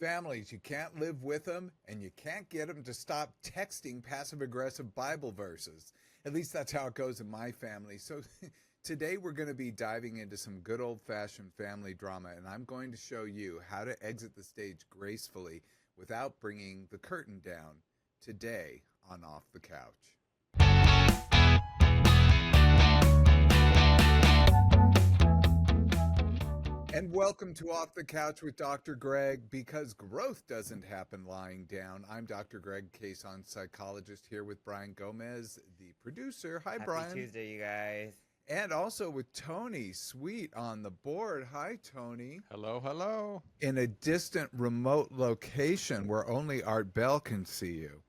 Families, you can't live with them and you can't get them to stop texting passive aggressive Bible verses. At least that's how it goes in my family. So today we're going to be diving into some good old fashioned family drama, and I'm going to show you how to exit the stage gracefully without bringing the curtain down today on Off the Couch. And welcome to Off the Couch with Dr. Greg, because growth doesn't happen lying down. I'm Dr. Greg, Cason psychologist, here with Brian Gomez, the producer. Hi, Happy Brian. Tuesday, you guys. And also with Tony Sweet on the board. Hi, Tony. Hello, hello. In a distant, remote location where only Art Bell can see you.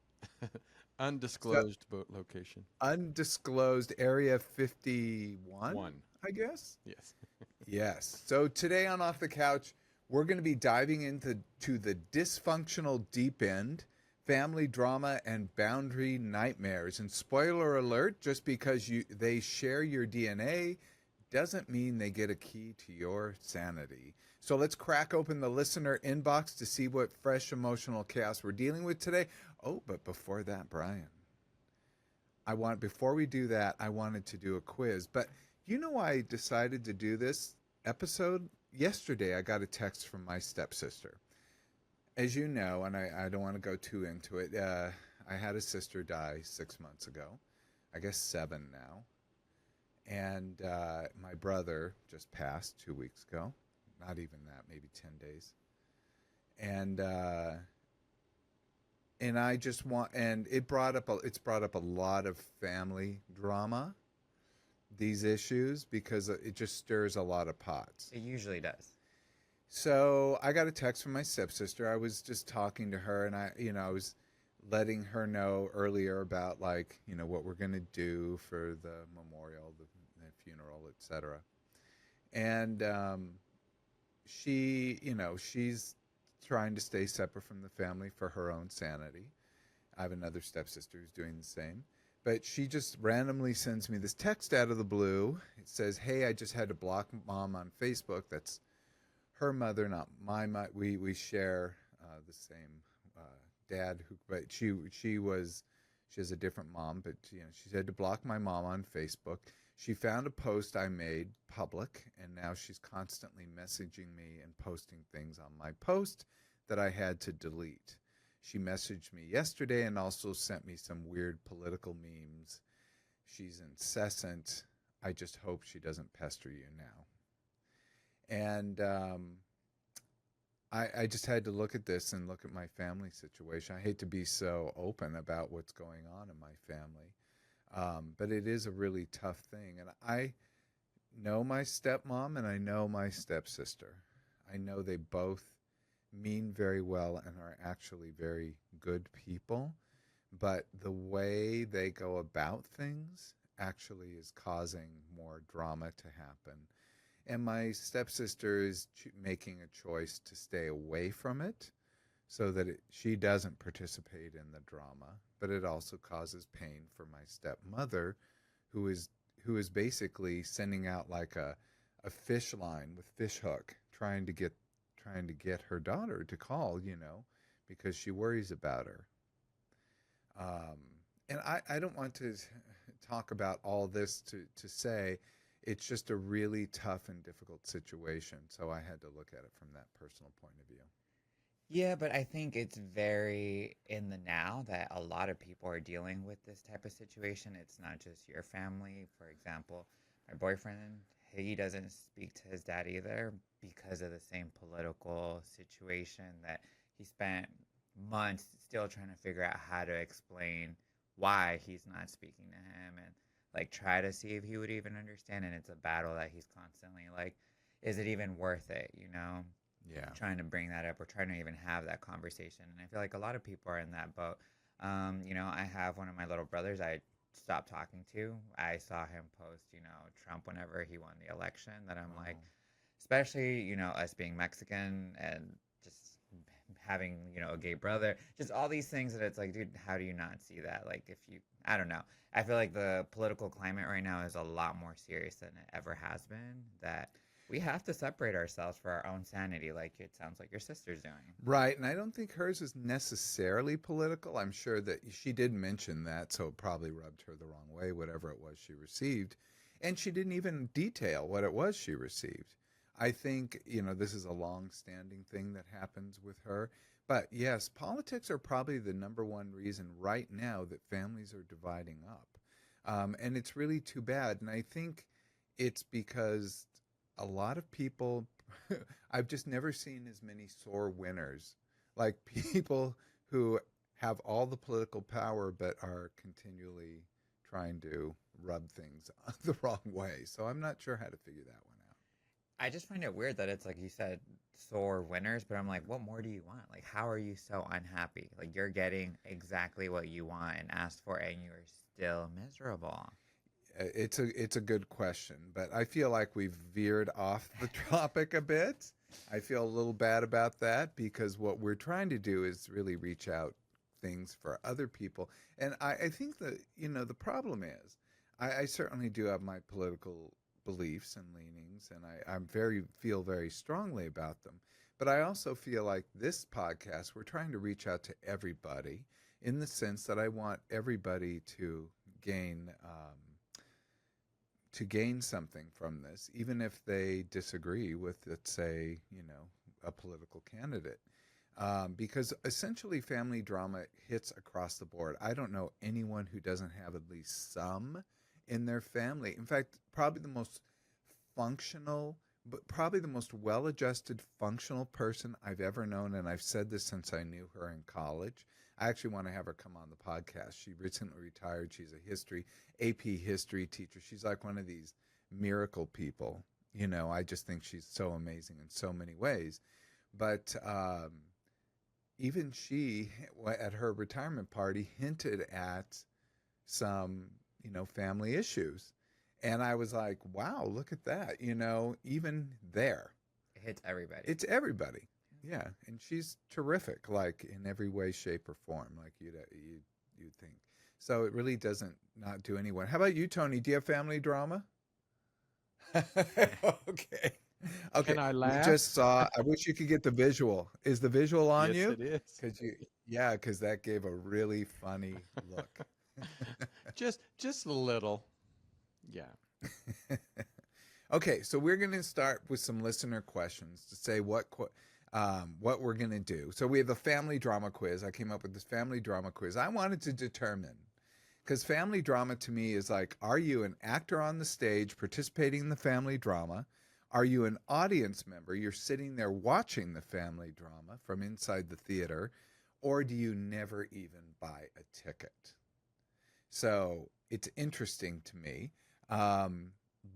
Undisclosed boat location. Undisclosed Area 51, I guess? Yes. Yes. So today on Off the Couch, we're going to be diving into the dysfunctional deep end, family drama, and boundary nightmares. And spoiler alert, just because they share your DNA doesn't mean they get a key to your sanity. So let's crack open the listener inbox to see what fresh emotional chaos we're dealing with today. Oh, but before that, Brian, before we do that, I wanted to do a quiz. But you know why I decided to do this episode? Yesterday, I got a text from my stepsister. As you know, and I don't want to go too into it, I had a sister die 6 months ago. I guess 7 now. And my brother just passed 2 weeks ago. Not even that, maybe 10 days. And I just want, and it's brought up a lot of family drama, these issues, because it just stirs a lot of pots. It usually does. So I got a text from my stepsister. I was just talking to her, and I was letting her know earlier about, like, what we're going to do for the memorial, the funeral, etc. And she's trying to stay separate from the family for her own sanity. I have another stepsister who's doing the same. But she just randomly sends me this text out of the blue. It says, "Hey, I just had to block mom on Facebook." That's her mother, not my mother. We share the same dad, but she has a different mom. But she had to block my mom on Facebook. She found a post I made public, and now she's constantly messaging me and posting things on my post that I had to delete. She messaged me yesterday and also sent me some weird political memes. She's incessant. I just hope she doesn't pester you now. And I just had to look at this and look at my family situation. I hate to be so open about what's going on in my family. But it is a really tough thing. And I know my stepmom and I know my stepsister. I know they both mean very well and are actually very good people. But the way they go about things actually is causing more drama to happen. And my stepsister is making a choice to stay away from it so that she doesn't participate in the drama. But it also causes pain for my stepmother, who is basically sending out like a fish line with fish hook, trying to get her daughter to call, because she worries about her. And I don't want to talk about all this to say it's just a really tough and difficult situation. So I had to look at it from that personal point of view. Yeah, but I think it's very in the now that a lot of people are dealing with this type of situation. It's not just your family. For example, my boyfriend, he doesn't speak to his dad either because of the same political situation that he spent months still trying to figure out how to explain why he's not speaking to him and like try to see if he would even understand. And it's a battle that he's constantly like, is it even worth it, Yeah. trying to bring that up or trying to even have that conversation. And I feel like a lot of people are in that boat. I have one of my little brothers I stopped talking to. I saw him post, Trump whenever he won the election, that I'm like, especially, us being Mexican and just having, a gay brother, just all these things that it's like, dude, how do you not see that? Like, I don't know. I feel like the political climate right now is a lot more serious than it ever has been. That We have to separate ourselves for our own sanity, like it sounds like your sister's doing. Right, and I don't think hers is necessarily political. I'm sure that she did mention that, so it probably rubbed her the wrong way, whatever it was she received. And she didn't even detail what it was she received. I think, this is a long-standing thing that happens with her. But yes, politics are probably the number one reason right now that families are dividing up. And it's really too bad. And I think it's because a lot of people, I've just never seen as many sore winners, like people who have all the political power but are continually trying to rub things the wrong way. So I'm not sure how to figure that one out. I just find it weird that it's like you said, sore winners, but I'm like, what more do you want? Like, how are you so unhappy? Like, you're getting exactly what you want and asked for, and you're still miserable. It's a good question, but I feel like we've veered off the topic a bit. I feel a little bad about that because what we're trying to do is really reach out things for other people. And I think that, the problem is I certainly do have my political beliefs and leanings, and feel very strongly about them. But I also feel like this podcast, we're trying to reach out to everybody in the sense that I want everybody to gain something from this, even if they disagree with, let's say, a political candidate. Because essentially family drama hits across the board. I don't know anyone who doesn't have at least some in their family. In fact, probably the most functional, but probably the most well-adjusted, functional person I've ever known, and I've said this since I knew her in college. I actually want to have her come on the podcast. She recently retired. She's a AP history teacher. She's like one of these miracle people. I just think she's so amazing in so many ways. But even she, at her retirement party, hinted at some, family issues. And I was like, wow, look at that. Even there. It hits everybody. It's everybody. Yeah. And she's terrific, like in every way, shape, or form, like you'd think. So it really doesn't not do anyone. How about you, Tony? Do you have family drama? Okay. Okay. Can I We laugh? just saw, I wish you could get the visual. Is the visual on Yes, you? it is. Because that gave a really funny look. Just a little. Yeah. Okay, so we're going to start with some listener questions to say what we're going to do. So we have a family drama quiz. I came up with this family drama quiz. I wanted to determine, because family drama to me is like, are you an actor on the stage participating in the family drama? Are you an audience member? You're sitting there watching the family drama from inside the theater, or do you never even buy a ticket? So it's interesting to me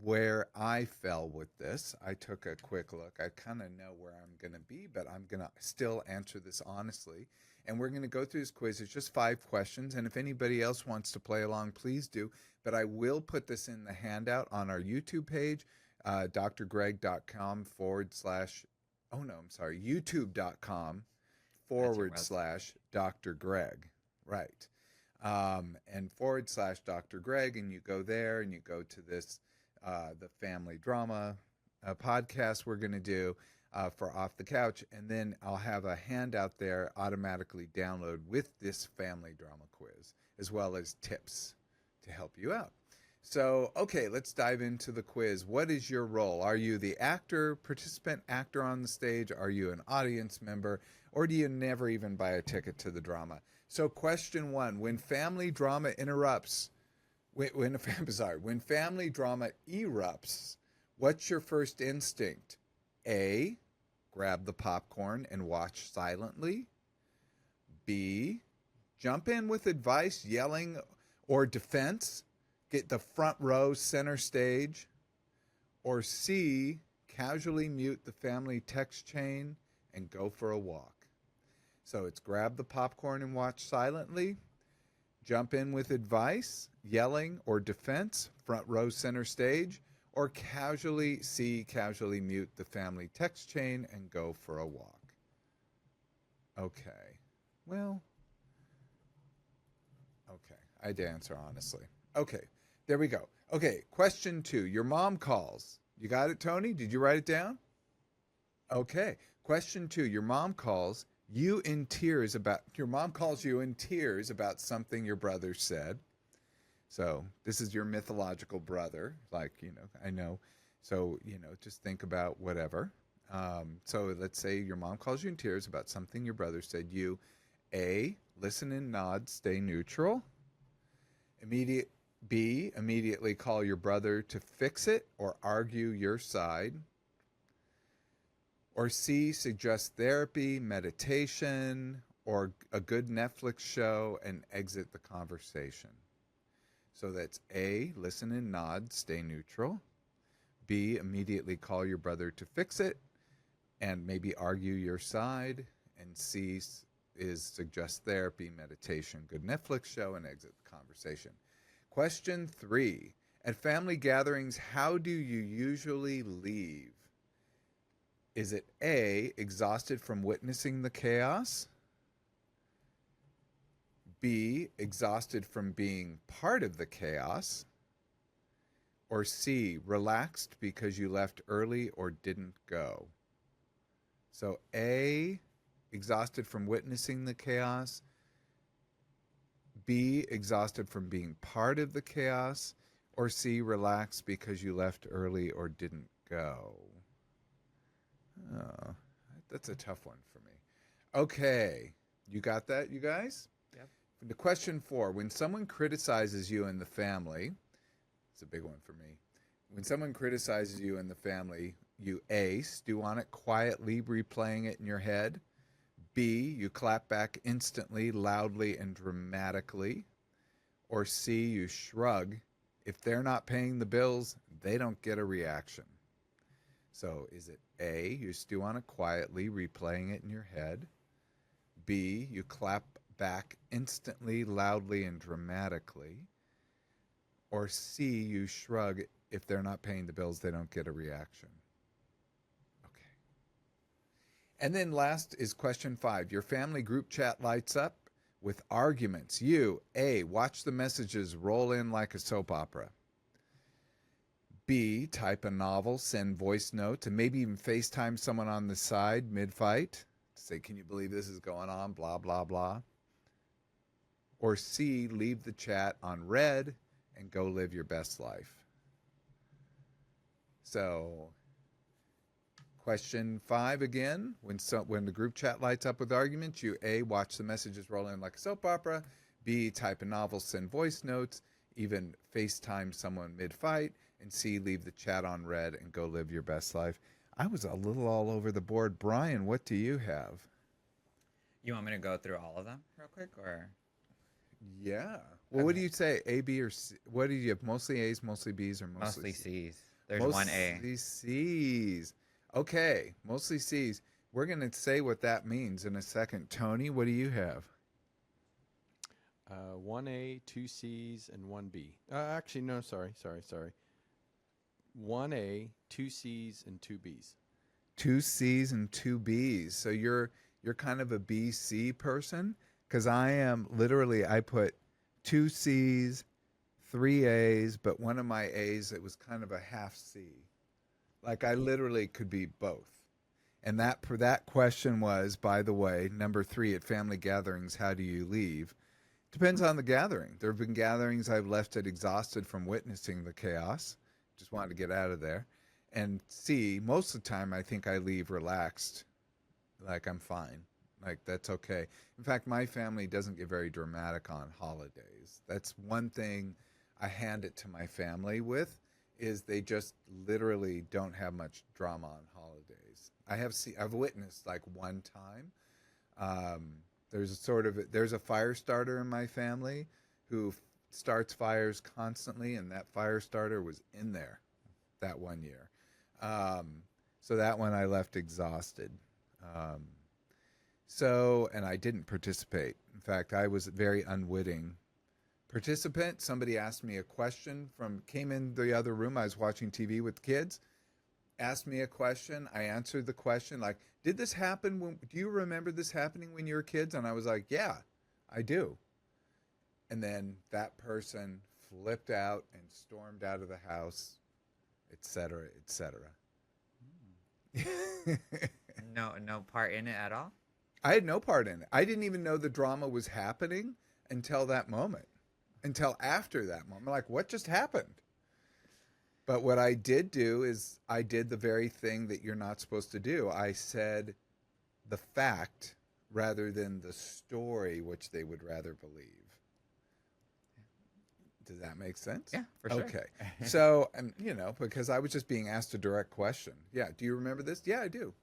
where I fell with this. I took a quick look. I kind of know where I'm going to be, but I'm going to still answer this honestly. And we're going to go through this quiz. It's just 5 questions. And if anybody else wants to play along, please do. But I will put this in the handout on our YouTube page, drgreg.com youtube.com /Dr. Greg. Right. And /Dr. Greg, and you go there and you go to this, the family drama podcast we're going to do for Off the Couch. And then I'll have a handout there automatically download with this family drama quiz, as well as tips to help you out. So, okay, let's dive into the quiz. What is your role? Are you the participant actor on the stage? Are you an audience member? Or do you never even buy a ticket to the drama? So question 1, when family drama erupts, when family drama erupts, what's your first instinct? A, grab the popcorn and watch silently. B, jump in with advice, yelling, or defense. Get the front row, center stage. Or C, casually mute the family text chain and go for a walk. So it's grab the popcorn and watch silently, jump in with advice, yelling, or defense, front row, center stage, or casually mute the family text chain and go for a walk. Okay. Well, okay. I'd answer honestly. Okay. There we go. Okay. Question 2. Your mom calls. You got it, Tony? Did you write it down? Okay. Question 2. Your mom calls your mom calls you in tears about something your brother said. So this is your mythological brother. Like, I know. So, just think about whatever. So let's say your mom calls you in tears about something your brother said. You, A, listen and nod, stay neutral. B, immediately call your brother to fix it or argue your side. Or C, suggest therapy, meditation, or a good Netflix show and exit the conversation. So that's A, listen and nod, stay neutral. B, immediately call your brother to fix it and maybe argue your side. And C is suggest therapy, meditation, good Netflix show, and exit the conversation. Question 3. At family gatherings, how do you usually leave? Is it A, exhausted from witnessing the chaos? B, exhausted from being part of the chaos? Or C, relaxed because you left early or didn't go? So A, exhausted from witnessing the chaos. B, exhausted from being part of the chaos. Or C, relaxed because you left early or didn't go? Oh, that's a tough one for me. Okay, you got that, you guys? Yep. The question 4, when someone criticizes you in the family, it's a big one for me. When someone criticizes you in the family, you A, stew on it quietly, replaying it in your head. B, you clap back instantly, loudly, and dramatically. Or C, you shrug. If they're not paying the bills, they don't get a reaction. So is it A, you stew on it quietly, replaying it in your head? B, you clap back instantly, loudly, and dramatically? Or C, you shrug. If they're not paying the bills, they don't get a reaction? Okay. And then last is question 5. Your family group chat lights up with arguments. You, A, watch the messages roll in like a soap opera. B, type a novel, send voice notes, and maybe even FaceTime someone on the side mid-fight. Say, can you believe this is going on? Blah, blah, blah. Or C, leave the chat on red and go live your best life. So, question 5 again. When the group chat lights up with arguments, you A, watch the messages roll in like a soap opera. B, type a novel, send voice notes, even FaceTime someone mid-fight. And C, leave the chat on red and go live your best life. I was a little all over the board. Brian, what do you have? You want me to go through all of them real quick, or? Yeah. Well, what do you say? A, B, or C? What do you have? Mostly A's, mostly B's, or mostly C's? There's one A. Mostly C's. Okay, mostly C's. We're going to say what that means in a second. Tony, what do you have? 1A, 2 C's, and 1 B. Actually, no, sorry. 1A, 2 C's, and 2 B's. 2 C's and 2 B's. So you're kind of a BC person? Because I put 2 C's, 3 A's, but one of my A's, it was kind of a half C. Like I literally could be both. And that question was, by the way, number 3 at family gatherings, how do you leave? Depends on the gathering. There have been gatherings I've left it exhausted from witnessing the chaos. Just wanted to get out of there. And C, most of the time I think I leave relaxed. Like I'm fine. Like that's okay. In fact, my family doesn't get very dramatic on holidays. That's one thing I hand it to my family with, is they just literally don't have much drama on holidays. I've witnessed like one time. There's a fire starter in my family who starts fires constantly, and that fire starter was in there that one year. So that one I left exhausted. And I didn't participate. In fact, I was a very unwitting participant. Somebody asked me a question came in the other room. I was watching TV with kids, asked me a question. I answered the question like, did this happen? Do you remember this happening when you were kids? And I was like, yeah, I do. And then that person flipped out and stormed out of the house etc., etc. No part in it at all. I had no part in it. I didn't even know the drama was happening until that moment, until after that moment. Like, what just happened? But what I did do is I did the very thing that you're not supposed to do. I said the fact rather than the story, which they would rather believe. Does that make sense? Yeah, for sure. Okay. So, because I was just being asked a direct question. Yeah. Do you remember this? Yeah, I do.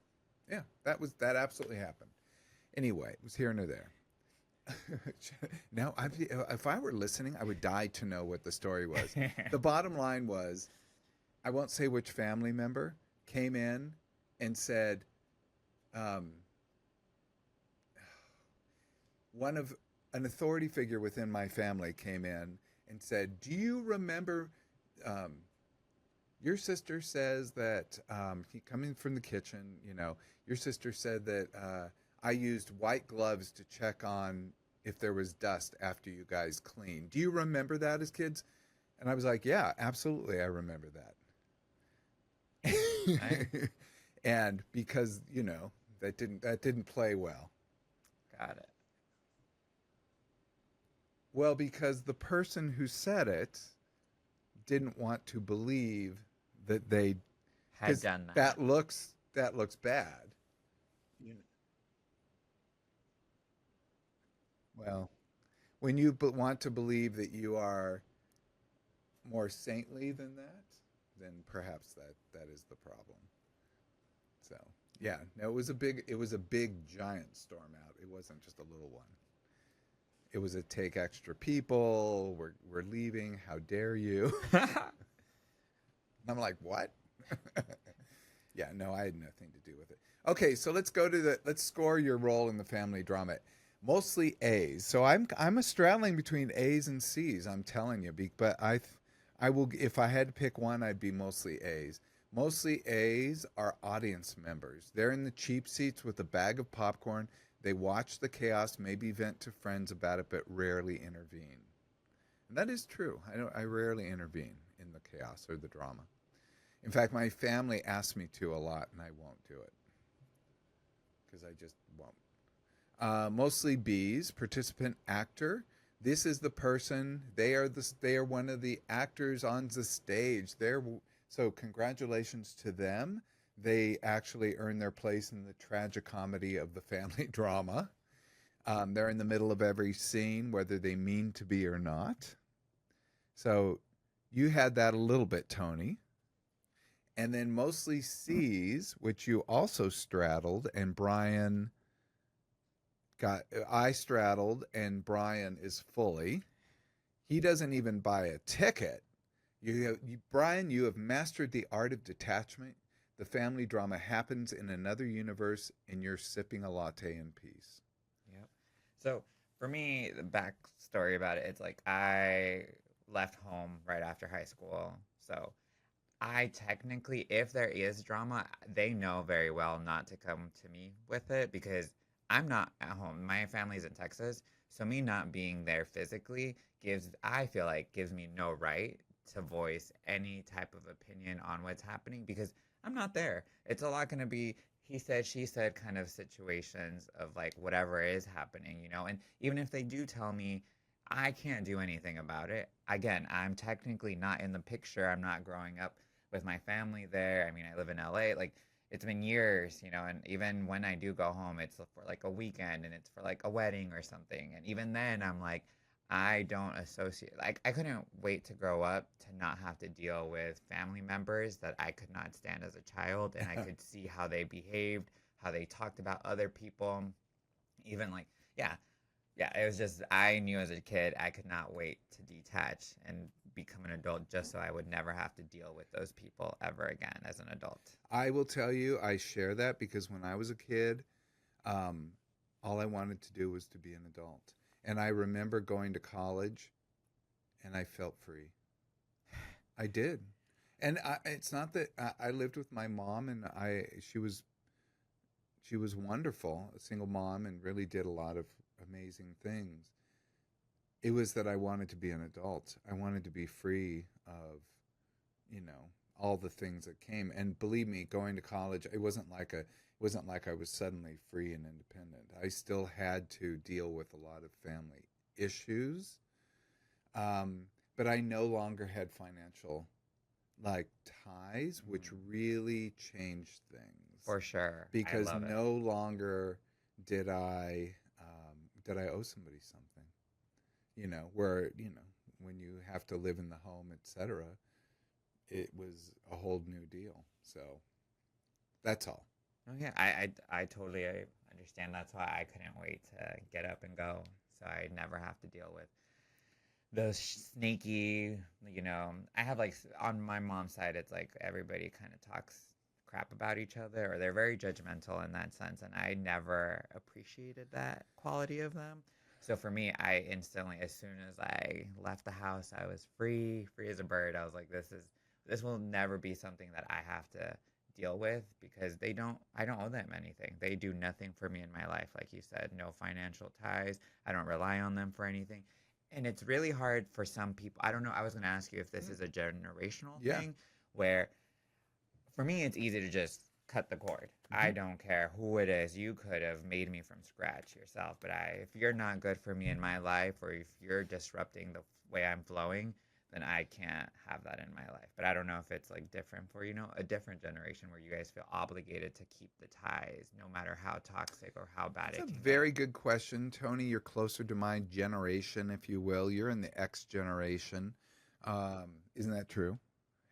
Yeah, that absolutely happened. Anyway, it was here and there. Now, if I were listening, I would die to know what the story was. The bottom line was, I won't say which family member came in and said, an authority figure within my family came in and said, "Do you remember? Your sister says that coming from the kitchen, your sister said that I used white gloves to check on if there was dust after you guys cleaned. Do you remember that as kids?" And I was like, "Yeah, absolutely, I remember that." And because that didn't play well. Got it. Well, because the person who said it didn't want to believe that they Had done that. That looks bad. Well, when you want to believe that you are more saintly than that, then perhaps that is the problem. So yeah, no, it was a big giant storm out. It wasn't just a little one. It was a take extra people. We're leaving. How dare you? I'm like, what? Yeah, no, I had nothing to do with it. Okay, so let's score your role in the family drama. Mostly A's. So I'm straddling between A's and C's. I'm telling you, but I will, if I had to pick one, I'd be mostly A's. Mostly A's are audience members. They're in the cheap seats with a bag of popcorn. They watch the chaos, maybe vent to friends about it, but rarely intervene. And that is true. I rarely intervene in the chaos or the drama. In fact, my family asks me to a lot, and I won't do it because I just won't. Mostly B's, participant actor. This is the person. They are one of the actors on the stage. So congratulations to them. They actually earn their place in the tragicomedy of the family drama. They're in the middle of every scene, whether they mean to be or not. So you had that a little bit, Tony. And then mostly C's, which you also straddled, and I straddled, and Brian is fully. He doesn't even buy a ticket. Brian, you have mastered the art of detachment. The family drama happens in another universe, and you're sipping a latte in peace. Yep. So for me, the backstory about it, it's like I left home right after high school. So I technically, if there is drama, they know very well not to come to me with it because I'm not at home. My family's in Texas. So me not being there physically I feel like gives me no right to voice any type of opinion on what's happening because I'm not there. It's a lot going to be he said, she said kind of situations of like whatever is happening, and even if they do tell me, I can't do anything about it. Again, I'm technically not in the picture. I'm not growing up with my family there. I mean, I live in LA. Like, it's been years, and even when I do go home, it's for like a weekend and it's for like a wedding or something. And even then, I'm like, I don't associate, like, I couldn't wait to grow up to not have to deal with family members that I could not stand as a child. And I could see how they behaved, how they talked about other people, even like, yeah, it was just, I knew as a kid, I could not wait to detach and become an adult just so I would never have to deal with those people ever again as an adult. I will tell you, I share that because when I was a kid, all I wanted to do was to be an adult. And I remember going to college and I felt free. I did. And it's not that I lived with my mom and she was wonderful, a single mom, and really did a lot of amazing things. It was that I wanted to be an adult. I wanted to be free of, all the things that came. And believe me, going to college, it wasn't like I was suddenly free and independent. I still had to deal with a lot of family issues, but I no longer had financial like ties, which really changed things For sure. I because love it. no longer did I owe somebody something. Where when you have to live in the home, etc. It was a whole new deal. So that's all. Oh yeah, I totally understand. That's why I couldn't wait to get up and go, so I never have to deal with those snaky. I have like on my mom's side, it's like everybody kind of talks crap about each other, or they're very judgmental in that sense, and I never appreciated that quality of them. So for me, I instantly, as soon as I left the house, I was free as a bird. I was like, this will never be something that I have to deal with because I don't owe them anything. They do nothing for me in my life. Like you said, no financial ties. I don't rely on them for anything. And it's really hard for some people. I don't know. I was going to ask you if this is a generational Yeah. thing where for me, it's easy to just cut the cord. Mm-hmm. I don't care who it is. You could have made me from scratch yourself, but if you're not good for me in my life, or if you're disrupting the way I'm flowing, then I can't have that in my life. But I don't know if it's like different for a different generation where you guys feel obligated to keep the ties, no matter how toxic or how bad That's it a can very good question, Tony. You're closer to my generation, if you will. You're in the X generation. Isn't that true?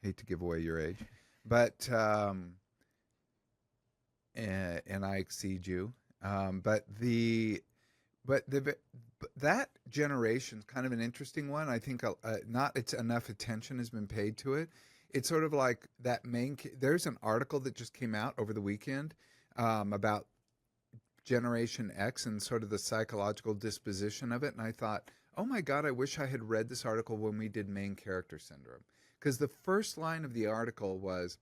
Hate to give away your age, but and I exceed you. But that generation's kind of an interesting one. I think not it's enough attention has been paid to it. It's sort of like that there's an article that just came out over the weekend about Generation X and sort of the psychological disposition of it. And I thought, oh my God, I wish I had read this article when we did main character syndrome. Because the first line of the article was,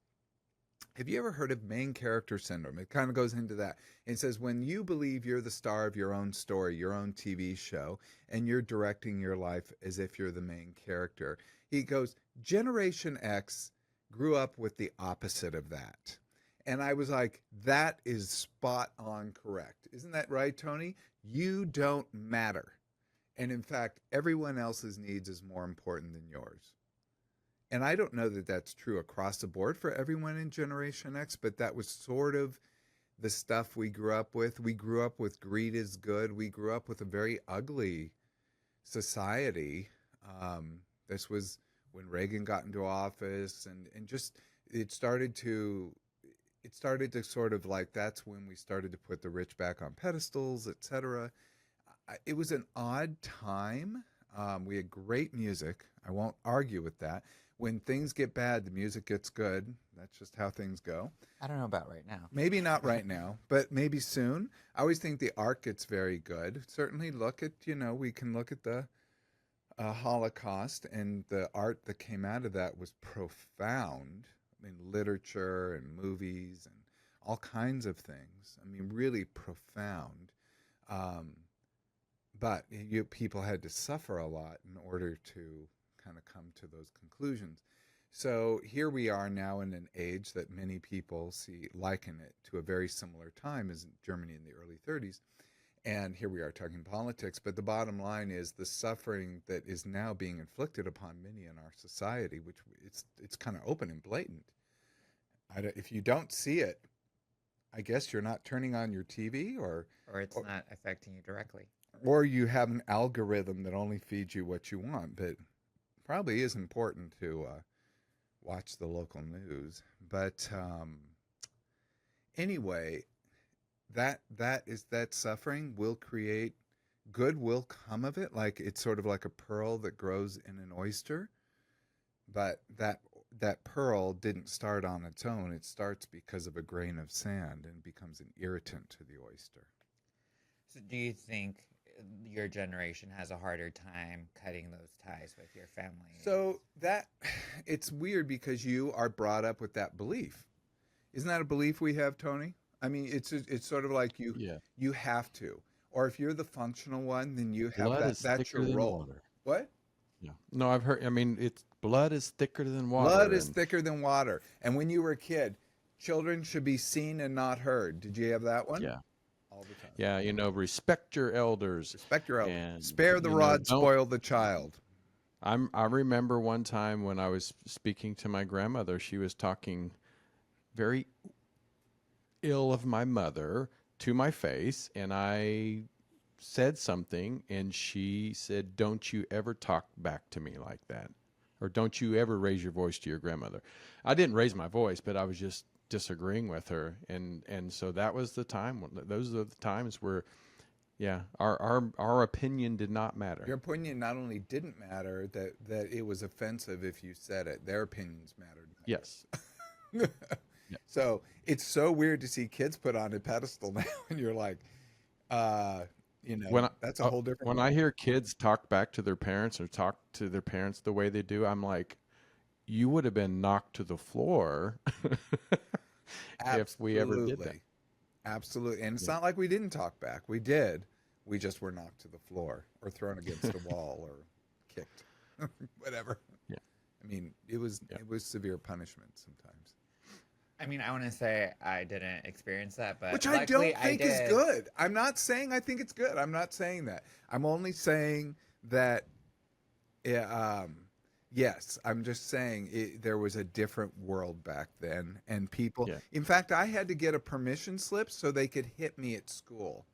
have you ever heard of main character syndrome? It kind of goes into that. It says, when you believe you're the star of your own story, your own TV show, and you're directing your life as if you're the main character. He goes, Generation X grew up with the opposite of that. And I was like, that is spot on correct. Isn't that right, Tony? You don't matter. And in fact, everyone else's needs is more important than yours. And I don't know that that's true across the board for everyone in Generation X, but that was sort of the stuff we grew up with. We grew up with greed is good. We grew up with a very ugly society. This was when Reagan got into office, and just it started to sort of like, that's when we started to put the rich back on pedestals, etc. It was an odd time. We had great music. I won't argue with that. When things get bad, the music gets good. That's just how things go. I don't know about right now. Maybe not right now, but maybe soon. I always think the art gets very good. Certainly look at, we can look at the Holocaust, and the art that came out of that was profound. I mean, literature and movies and all kinds of things. I mean, really profound. But people had to suffer a lot in order to kind of come to those conclusions. So here we are now in an age that many people liken it to a very similar time as Germany in the early 30s. And here we are talking politics. But the bottom line is the suffering that is now being inflicted upon many in our society, which it's kind of open and blatant. If you don't see it, I guess you're not turning on your TV, or Or not affecting you directly. or you have an algorithm that only feeds you what you want. But probably is important to watch the local news. But anyway, that suffering will create good, will come of it. Like, it's sort of like a pearl that grows in an oyster. But that pearl didn't start on its own. It starts because of a grain of sand and becomes an irritant to the oyster. So do you think your generation has a harder time cutting those ties with your family? So it's weird because you are brought up with that belief. Isn't that a belief we have, Tony? I mean, it's sort of like you have to. Or if you're the functional one, then you have Blood is that's thicker your than role. water. What? Yeah. No, I've heard. I mean, it's blood is thicker than Blood water, is and thicker than water. And when you were a kid, children should be seen and not heard. Did you have that one? yeah, All the time. yeah. Respect your elders, Respect your elders. and Spare the rod, don't. spoil the child. I remember one time when I was speaking to my grandmother. She was talking very ill of my mother to my face, and I said something, and she said, "Don't you ever talk back to me like that, or don't you ever raise your voice to your grandmother." I didn't raise my voice, but I was just disagreeing with her, and so that was the time. Those are the times where, yeah, our opinion did not matter. Your opinion not only didn't matter, that it was offensive if you said it. Their opinions mattered. Yes. Yeah. So it's so weird to see kids put on a pedestal now, and you're like, When I, that's a whole different when world. I hear kids talk back to their parents or talk to their parents the way they do, I'm like, you would have been knocked to the floor if we ever did that. Absolutely. Absolutely. And it's Yeah. not like we didn't talk back. We did. We just were knocked to the floor or thrown against a wall or kicked. Whatever. Yeah. I mean, it was severe punishment sometimes. I mean, I want to say I didn't experience that, but Which I luckily don't think is did. good. I'm not saying I think it's good. I'm not saying that. I'm only saying that yes, I'm just saying there was a different world back then, and people. Yeah. In fact, I had to get a permission slip so they could hit me at school,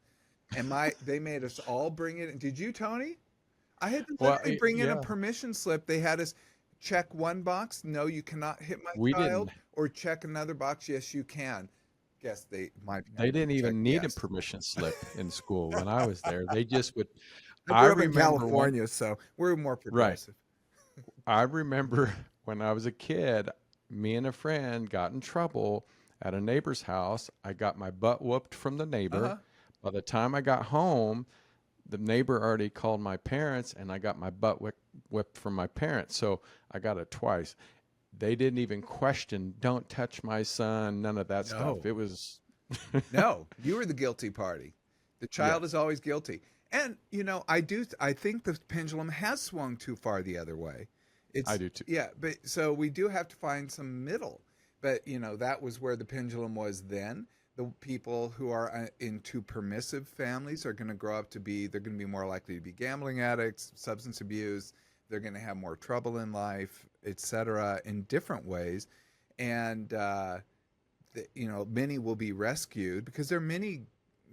and they made us all bring it. Did you, Tony? I had to Well, literally bring in a yeah, permission slip. They had us check one box. No, you cannot hit my we child, didn't. or check another box. Yes, you can. Guess my They parents didn't checked even need a yes. permission slip in school when I was there. They just would. I I grew up in remember one. California, so we're more Right. progressive. I remember when I was a kid, me and a friend got in trouble at a neighbor's house. I got my butt whooped from the neighbor. Uh-huh. By the time I got home, the neighbor already called my parents, and I got my butt whipped from my parents. So I got it twice. They didn't even question, "Don't touch my son," none of that stuff. No. It was, No, you were the guilty party. The child yes, is always guilty. And I think the pendulum has swung too far the other way. I do too. Yeah, but so we do have to find some middle. But that was where the pendulum was then. The people who are into permissive families are going to grow up to they're going to be more likely to be gambling addicts, substance abuse. They're going to have more trouble in life, etc., in different ways. And many will be rescued because there are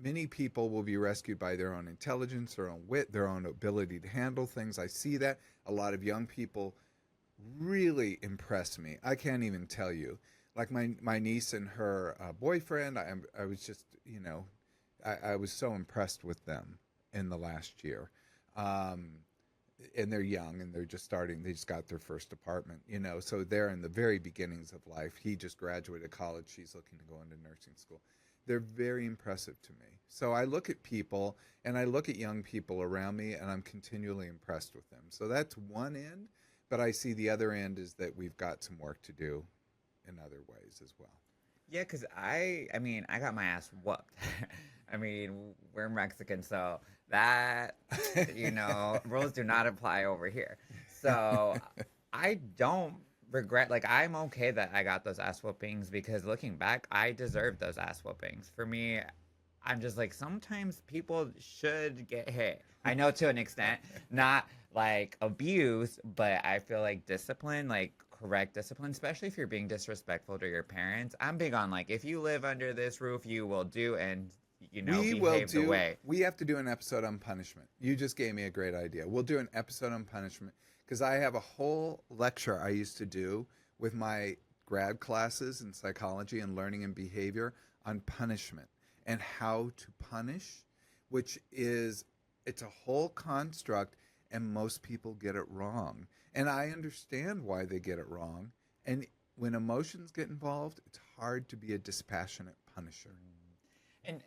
many people will be rescued by their own intelligence, their own wit, their own ability to handle things. I see that a lot of young people really impress me. I can't even tell you. Like my niece and her boyfriend, I was just I was so impressed with them in the last year. And they're young and they're just starting. They just got their first apartment, so they're in the very beginnings of life. He just graduated college. She's looking to go into nursing school. They're very impressive to me. So I look at people and I look at young people around me and I'm continually impressed with them. So that's one end, but I see the other end is that we've got some work to do in other ways as well. Yeah, because I mean, I got my ass whooped. I mean, we're Mexican, so that, rules do not apply over here. So I don't regret, like, I'm okay that I got those ass whoopings because looking back, I deserved those ass whoopings. For me, I'm just like, sometimes people should get hit. I know to an extent, not like abuse, but I feel like discipline, like correct discipline, especially if you're being disrespectful to your parents. I'm big on like, if you live under this roof, you will do and behave the way. We have to do an episode on punishment. You just gave me a great idea. We'll do an episode on punishment because I have a whole lecture I used to do with my grad classes in psychology and learning and behavior on punishment and how to punish, it's a whole construct and most people get it wrong. And I understand why they get it wrong. And when emotions get involved, it's hard to be a dispassionate punisher. And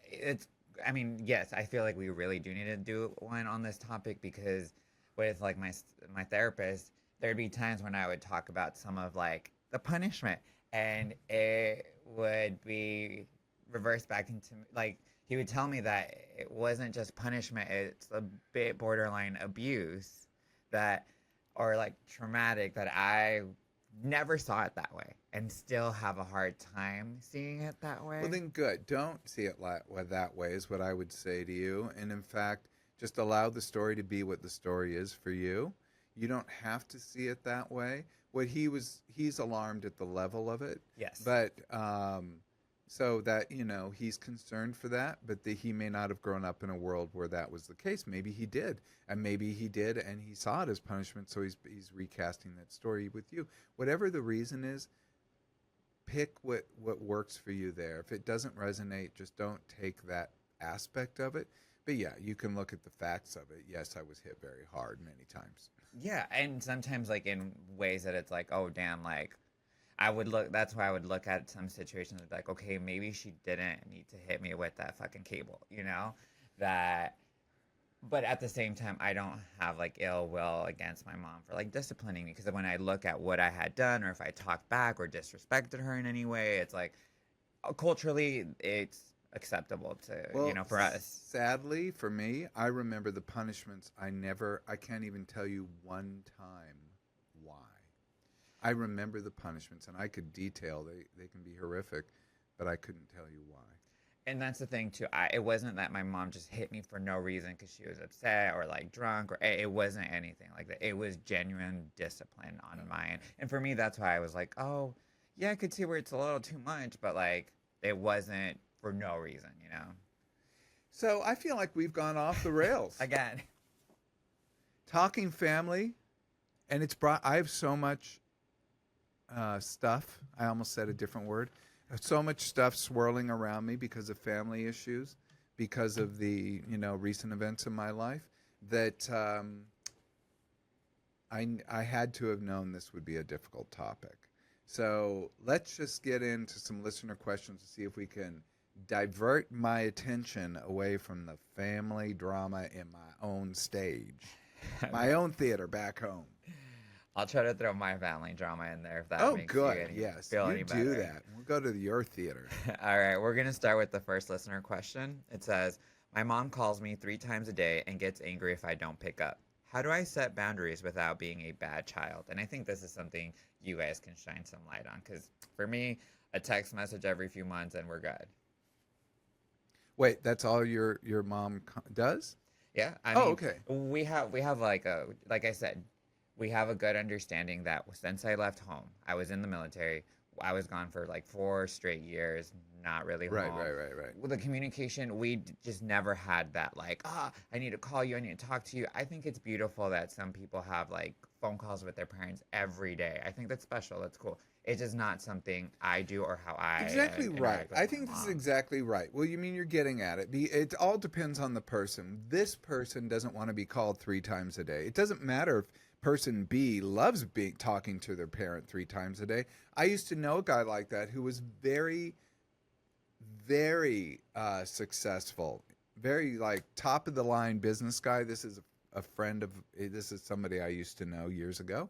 yes, I feel like we really do need to do one on this topic because with like my therapist, there'd be times when I would talk about some of like the punishment and it would be reversed back into like he would tell me that it wasn't just punishment, it's a bit borderline abuse that or like traumatic that I never saw it that way and still have a hard time seeing it that Well, way. then good. Don't see it that way, is what I would say to you. And in fact, just allow the story to be what the story is for you. You don't have to see it that way. He's alarmed at the level of it, Yes. but so that, he's concerned for that, but he may not have grown up in a world where that was the case. Maybe he did, and maybe he did, and he saw it as punishment, so he's recasting that story with you. Whatever the reason is, pick what works for you there. If it doesn't resonate, just don't take that aspect of it. But yeah, you can look at the facts of it. Yes, I was hit very hard many times. Yeah, and sometimes like in ways that it's like, oh damn, like I would look. That's why I would look at some situations and be like, okay, maybe she didn't need to hit me with that fucking cable, that. But at the same time, I don't have like ill will against my mom for like disciplining me, because when I look at what I had done, or if I talked back or disrespected her in any way, it's like culturally it's acceptable to Well, for us. sadly for me, I remember the punishments. I can't even tell you one time why. I remember the punishments, and I could detail. They can be horrific, but I couldn't tell you why. And that's the thing too. It wasn't that my mom just hit me for no reason because she was upset or like drunk, or it wasn't anything like that. It was genuine discipline on my end. And for me, that's why I was like, oh, yeah, I could see where it's a little too much, but like it wasn't for no reason. So I feel like we've gone off the rails. Again, Talking family, and it's brought. I have so much stuff. I almost said a different word. So much stuff swirling around me because of family issues, because of the recent events in my life, that I had to have known this would be a difficult topic. So let's just get into some listener questions to see if we can divert my attention away from the family drama in my own stage, my own theater back home. I'll try to throw my family drama in there if that Oh, makes good. you Yes, feel you any do better. that. We'll go to your theater. All right, we're going to start with the first listener question. It says, my mom calls me 3 times a day and gets angry if I don't pick up. How do I set boundaries without being a bad child? And I think this is something you guys can shine some light on, because for me, a text message every few months and we're good. Wait, that's all your mom does? Yeah, I Oh, mean, okay. we have like I said, we have a good understanding that since I left home, I was in the military. I was gone for like 4 straight years, not really home. Right. With the communication, we just never had that like, I need to call you, I need to talk to you. I think it's beautiful that some people have like phone calls with their parents every day. I think that's special. That's cool. It's just not something I do or how I Exactly right. interact with I my think this is mom. exactly right. Well, you mean you're getting at it. It all depends on the person. This person doesn't want to be called 3 times a day. It doesn't matter if person B loves talking to their parent 3 times a day. I used to know a guy like that who was very, very successful, very like top of the line business guy. This is a friend of. This is somebody I used to know years ago,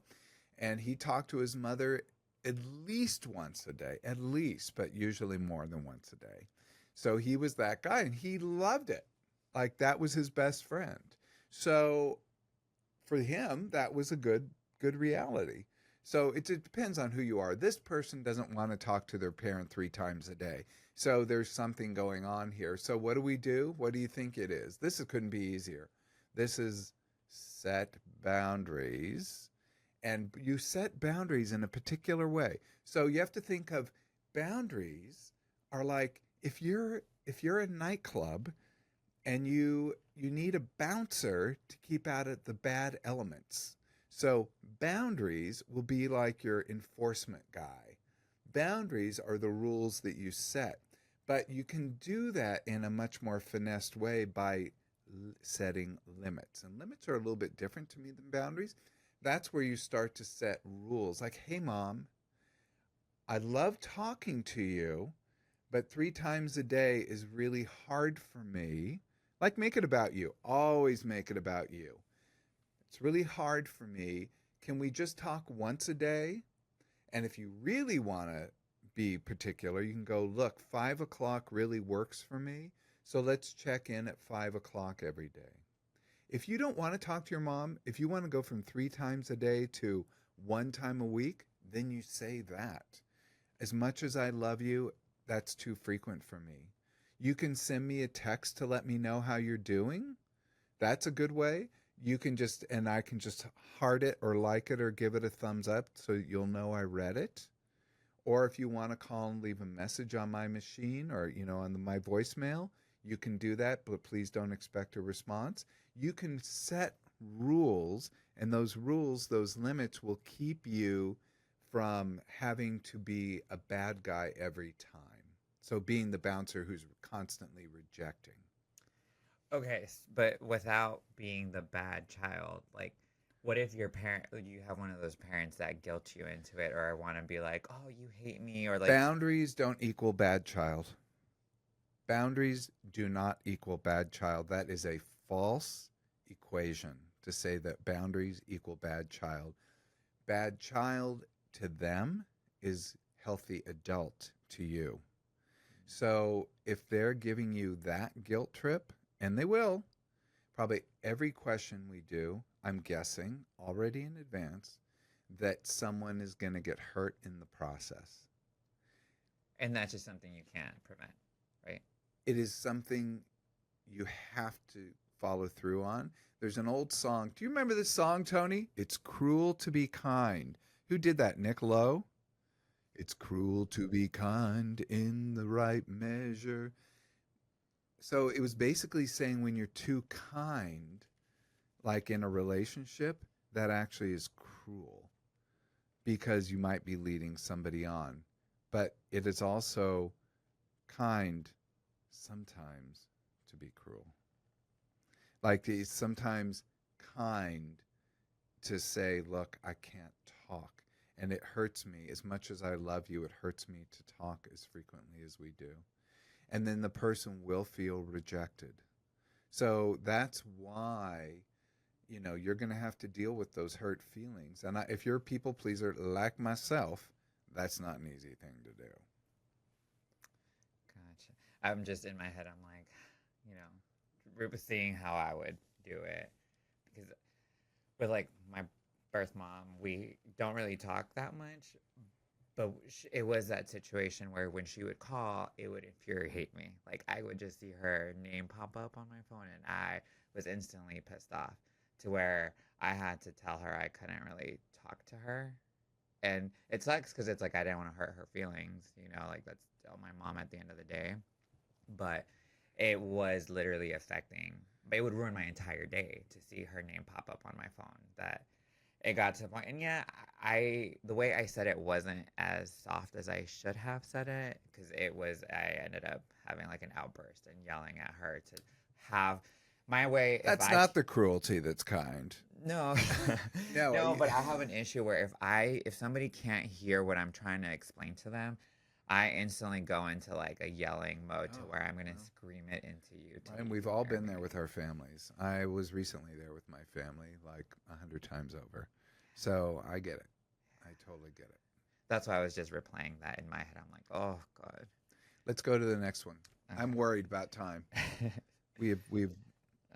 and he talked to his mother at least once a day, at least, but usually more than once a day. So he was that guy, and he loved it. Like that was his best friend. So for him, that was a good reality. So it depends on who you are. This person doesn't want to talk to their parent 3 times a day. So there's something going on here. So what do? What do you think it is? Couldn't be easier. This is set boundaries. And you set boundaries in a particular way. So you have to think of boundaries are like if you're a nightclub and you need a bouncer to keep out of the bad elements. So boundaries will be like your enforcement guy. Boundaries are the rules that you set, but you can do that in a much more finessed way by setting limits. And limits are a little bit different to me than boundaries. That's where you start to set rules. Like, hey, Mom, I love talking to you, but 3 times a day is really hard for me. Like, make it about you. Always make it about you. It's really hard for me. Can we just talk once a day? And if you really want to be particular, you can go, look, 5 o'clock really works for me. So let's check in at 5 o'clock every day. If you don't want to talk to your mom, if you want to go from 3 times a day to 1 time a week, then you say that. As much as I love you, that's too frequent for me. You can send me a text to let me know how you're doing. That's a good way. You can just, and I can just heart it or like it or give it a thumbs up so you'll know I read it. Or if you want to call and leave a message on my machine or, on my voicemail, you can do that, but please don't expect a response. You can set rules, and those rules, those limits will keep you from having to be a bad guy every time. So being the bouncer who's constantly rejecting. Okay, but without being the bad child, like, what if you have one of those parents that guilt you into it, or want to be like, oh, you hate me, or like. Boundaries don't equal bad child. Boundaries do not equal bad child. That is a false equation to say that boundaries equal bad child. Bad child to them is healthy adult to you. So if they're giving you that guilt trip, and they will, probably every question we do, I'm guessing already in advance that someone is going to get hurt in the process. And that's just something you can't prevent, right? It is something you have to follow through on. There's an old song. Do you remember this song, Tony? It's cruel to be kind. Who did that? Nick Lowe? It's cruel to be kind in the right measure. So it was basically saying when you're too kind, like in a relationship, that actually is cruel because you might be leading somebody on. But it is also kind sometimes to be cruel. Like it's sometimes kind to say, look, I can't talk. And it hurts me. As much as I love you, it hurts me to talk as frequently as we do. And then the person will feel rejected. So that's why, you're going to have to deal with those hurt feelings. And if you're a people pleaser like myself, that's not an easy thing to do. Gotcha. I'm just in my head, I'm like, seeing how I would do it. Because with like my birth mom, we don't really talk that much. But it was that situation where when she would call, it would infuriate me. Like, I would just see her name pop up on my phone, and I was instantly pissed off to where I had to tell her I couldn't really talk to her. And it sucks because it's like I didn't want to hurt her feelings, like that's still my mom at the end of the day. But it was literally it would ruin my entire day to see her name pop up on my phone. That it got to the point, and yeah, the way I said it wasn't as soft as I should have said it, because I ended up having like an outburst and yelling at her to have my way. That's not the cruelty that's kind. No, no, but I have an issue where if somebody can't hear what I'm trying to explain to them, I instantly go into like a yelling mode to where I'm going to scream it into you. And we've all been there with our families. I was recently there with my family like 100 times over. So I get it. I totally get it. That's why I was just replaying that in my head. I'm like, oh, God. Let's go to the next one. Okay. I'm worried about time. We've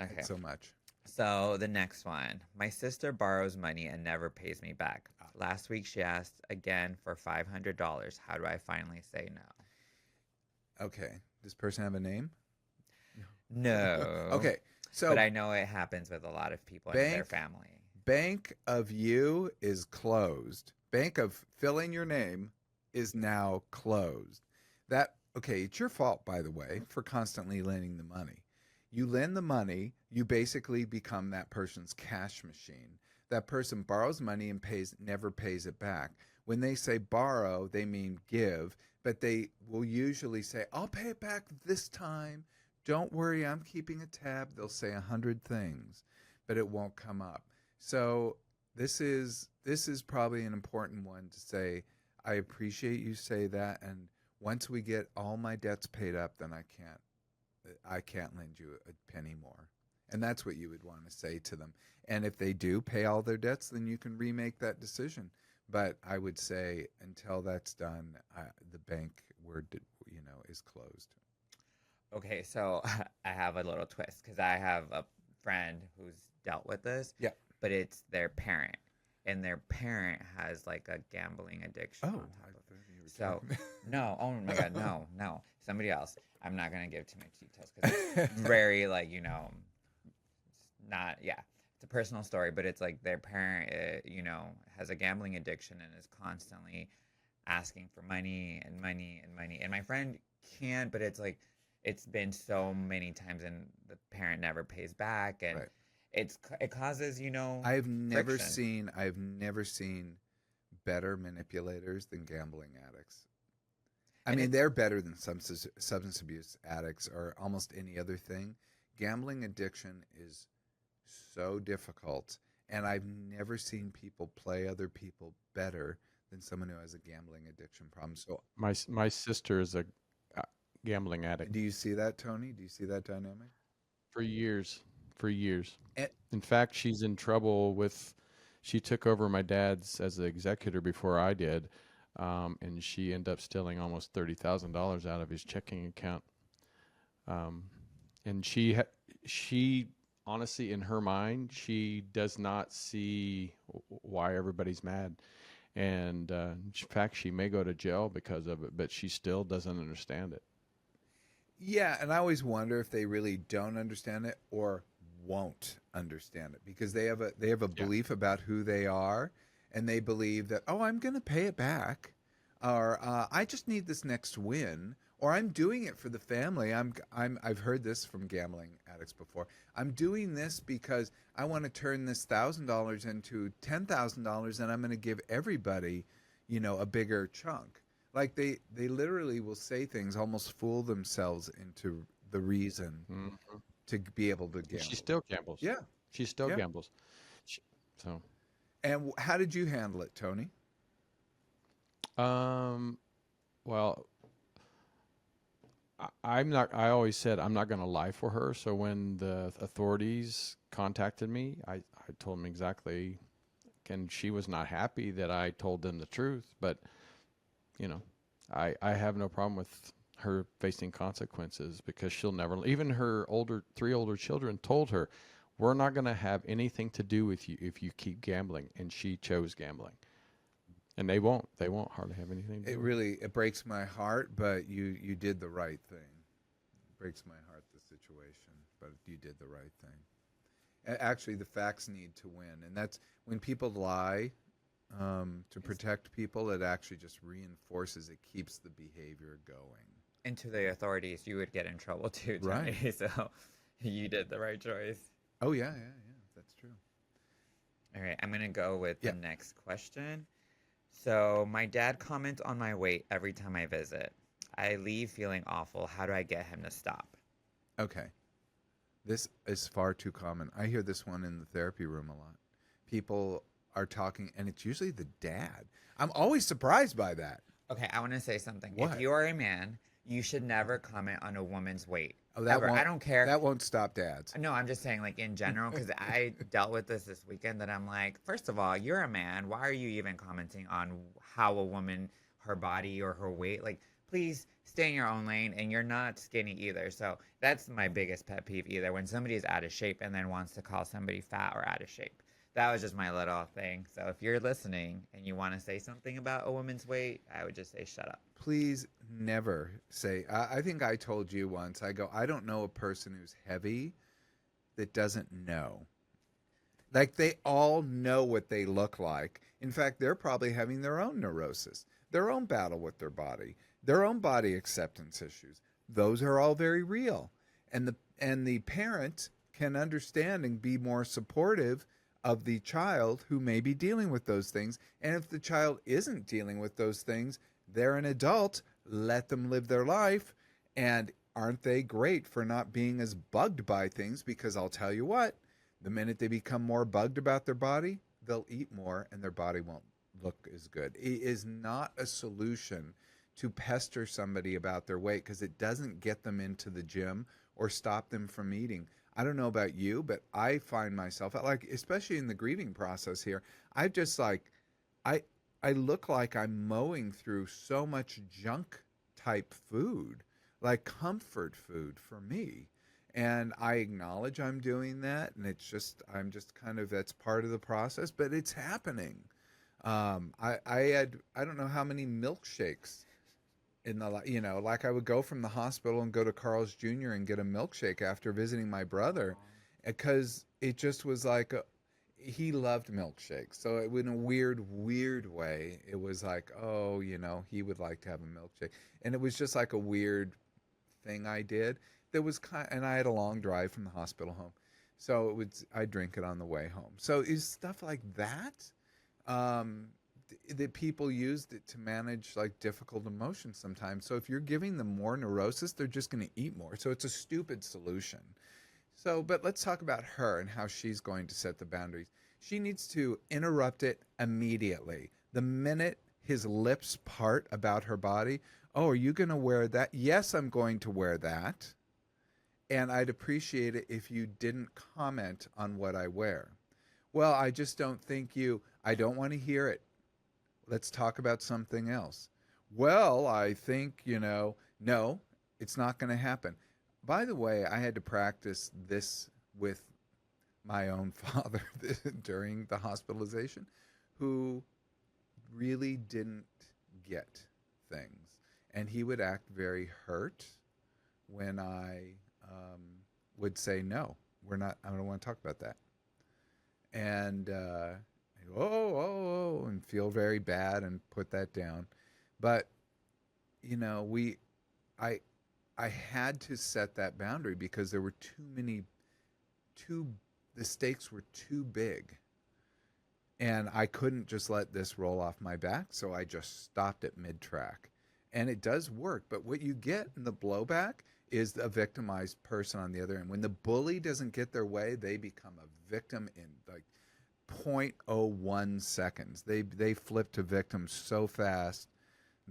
okay. so much. So the next one. My sister borrows money and never pays me back. Last week she asked again for $500. How do I finally say no? Okay. Does this person have a name? No. Okay. So, but I know it happens with a lot of people in their family. Bank of you is closed. Bank of fill in your name is now closed. Okay, it's your fault, by the way, for constantly lending the money. You lend the money, you basically become that person's cash machine. That person borrows money and never pays it back. When they say borrow, they mean give, but they will usually say, I'll pay it back this time. Don't worry, I'm keeping a tab. They'll say 100 things, but it won't come up. So this is probably an important one to say, I appreciate you say that, and once we get all my debts paid up, then I can't lend you a penny more. And that's what you would want to say to them. And if they do pay all their debts, then you can remake that decision. But I would say until that's done, the bank is closed. Okay, so I have a little twist because I have a friend who's dealt with this. Yeah. But it's their parent, and their parent has like a gambling addiction Oh, on I top of thought you were it. So, talking- no, oh my God, no, somebody else. I'm not gonna give too much details because it's very like it's not it's a personal story, but it's like their parent, has a gambling addiction and is constantly asking for money and money and money. And my friend can, but it's like it's been so many times, and the parent never pays back, and Right. it causes I've never friction. seen better manipulators than gambling addicts. I And mean, it's they're better than substance abuse addicts or almost any other thing. Gambling addiction is so difficult, and I've never seen people play other people better than someone who has a gambling addiction problem. So, My sister is a gambling addict do you see that, Tony? Do you see that dynamic? for years. For years. And, In fact, she's in trouble with. She took over my dad's as the executor before I did, and she ended up stealing almost $30,000 out of his checking account. And she honestly, in her mind, she does not see why everybody's mad. And in fact, she may go to jail because of it, but she still doesn't understand it. yeah, and I always wonder if they really don't understand it or won't understand it because they have a Yeah. belief about who they are, and they believe that, oh, I'm going to pay it back, or I just need this next win, or I'm doing it for the family. I've heard this from gambling addicts before. I'm doing this because I want to turn this $1,000 into $10,000, and I'm going to give everybody, a bigger chunk. Like they literally will say things, almost fool themselves into the reason Mhm. to be able to And she gamble. still gambles. Yeah, She still yeah. gambles. She, so, And how did you handle it, Tony? um, well, I'm not. I always said I'm not going to lie for her. So when the authorities contacted me, I told them exactly, and she was not happy that I told them the truth. But you know, I have no problem with her facing consequences because she'll never. Even her three older children told her, "We're not going to have anything to do with you if you keep gambling." And she chose gambling, and they won't. They won't hardly have anything to It do with it. really it breaks my heart, but you did the right thing. It breaks my heart, the situation, but you did the right thing. Actually, the facts need to win, and that's when people lie to protect people. It actually just reinforces. It keeps the behavior going. And to the authorities, you would get in trouble too, Right. Tony. So you did the right choice. Oh yeah. That's true. All right, I'm gonna go with Yeah. the next question. So my dad comments on my weight every time I visit. I leave feeling awful. How do I get him to stop? Okay. This is far too common. I hear this one in the therapy room a lot. People are talking, and it's usually the dad. I'm always surprised by that. Okay, I want to say something. What? If you are a man, you should never comment on a woman's weight. Oh, that Ever. won't, I don't care. That won't stop dads. No, I'm just saying, like, in general, because I dealt with this weekend, that I'm like, first of all, you're a man. Why are you even commenting on how a woman, her body or her weight? Like, please stay in your own lane, and you're not skinny either. So that's my biggest pet peeve either, when somebody is out of shape and then wants to call somebody fat or out of shape. That was just my little thing. So if you're listening and you want to say something about a woman's weight, I would just say shut up. Please never say, I think I told you once, I don't know a person who's heavy that doesn't know. Like, they all know what they look like. In fact, they're probably having their own neurosis, their own battle with their own body acceptance issues. Those are all very real. And the parent can understand and be more supportive of the child who may be dealing with those things. And if the child isn't dealing with those things, they're an adult. Let them live their life. And aren't they great for not being as bugged by things? Because I'll tell you what, the minute they become more bugged about their body, they'll eat more and their body won't look as good. It is not a solution to pester somebody about their weight because it doesn't get them into the gym or stop them from eating. I don't know about you, but I find myself, like, especially in the grieving process here, I just like, I look like I'm mowing through so much junk type food, like comfort food for me. And I acknowledge I'm doing that, and I'm just kind of, that's part of the process, but it's happening. I don't know how many milkshakes in the, like I would go from the hospital and go to Carl's Jr. and get a milkshake after visiting my brother, because it just was like he loved milkshakes. So in a weird way, it was like, oh, he would like to have a milkshake, and it was just like a weird thing I did. That was and I had a long drive from the hospital home, so I drink it on the way home. So is stuff like that. That people use it to manage like difficult emotions sometimes. So if you're giving them more neurosis, they're just going to eat more. So it's a stupid solution. So, but let's talk about her and how she's going to set the boundaries. She needs to interrupt it immediately. The minute his lips part about her body, oh, are you going to wear that? Yes, I'm going to wear that. And I'd appreciate it if you didn't comment on what I wear. Well, I just don't think I don't want to hear it. Let's talk about something else. Well, I think, no, it's not going to happen. By the way, I had to practice this with my own father during the hospitalization, who really didn't get things. And he would act very hurt when I would say, no, I don't want to talk about that. And and feel very bad and put that down. But I had to set that boundary because there were the stakes were too big, and I couldn't just let this roll off my back. So I just stopped at mid-track, and it does work. But what you get in the blowback is a victimized person on the other end. When the bully doesn't get their way, they become a victim in like 0.01 seconds. They flip to victim so fast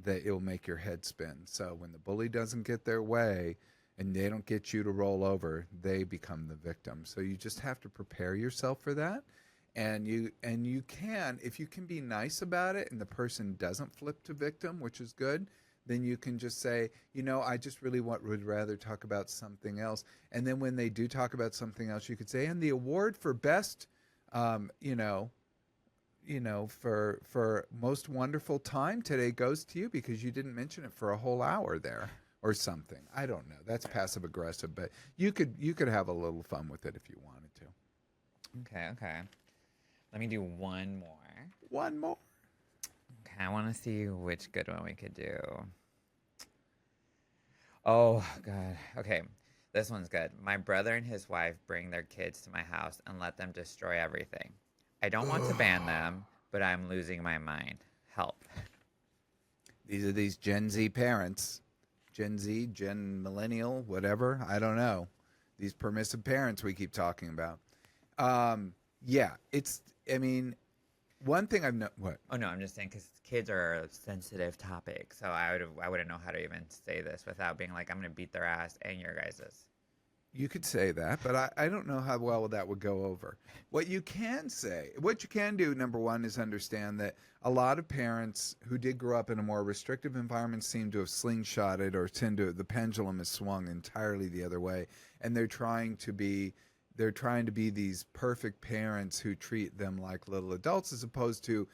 that it'll make your head spin. So when the bully doesn't get their way and they don't get you to roll over, they become the victim. So you just have to prepare yourself for that. And you can, if you can be nice about it and the person doesn't flip to victim, which is good, then you can just say, I just really would rather talk about something else. And then when they do talk about something else, you could say, and the award for best for most wonderful time today goes to you because you didn't mention it for a whole hour there or something. I don't know. That's passive aggressive, but you could have a little fun with it if you wanted to. Okay. Let me do one more. One more. Okay, I want to see which good one we could do. Oh, God. Okay, this one's good. My brother and his wife bring their kids to my house and let them destroy everything. I don't want to ban them, but I'm losing my mind. Help. These are these Gen Z parents. Gen Z, Gen Millennial, whatever. I don't know. These permissive parents we keep talking about. One thing I've what? Oh, no, I'm just saying because kids are a sensitive topic. So I wouldn't know how to even say this without being like, I'm going to beat their ass and your guys's. You could say that, but I don't know how well that would go over. What you can do, number one, is understand that a lot of parents who did grow up in a more restrictive environment seem to have slingshotted or the pendulum has swung entirely the other way. And they're trying to be these perfect parents who treat them like little adults as opposed to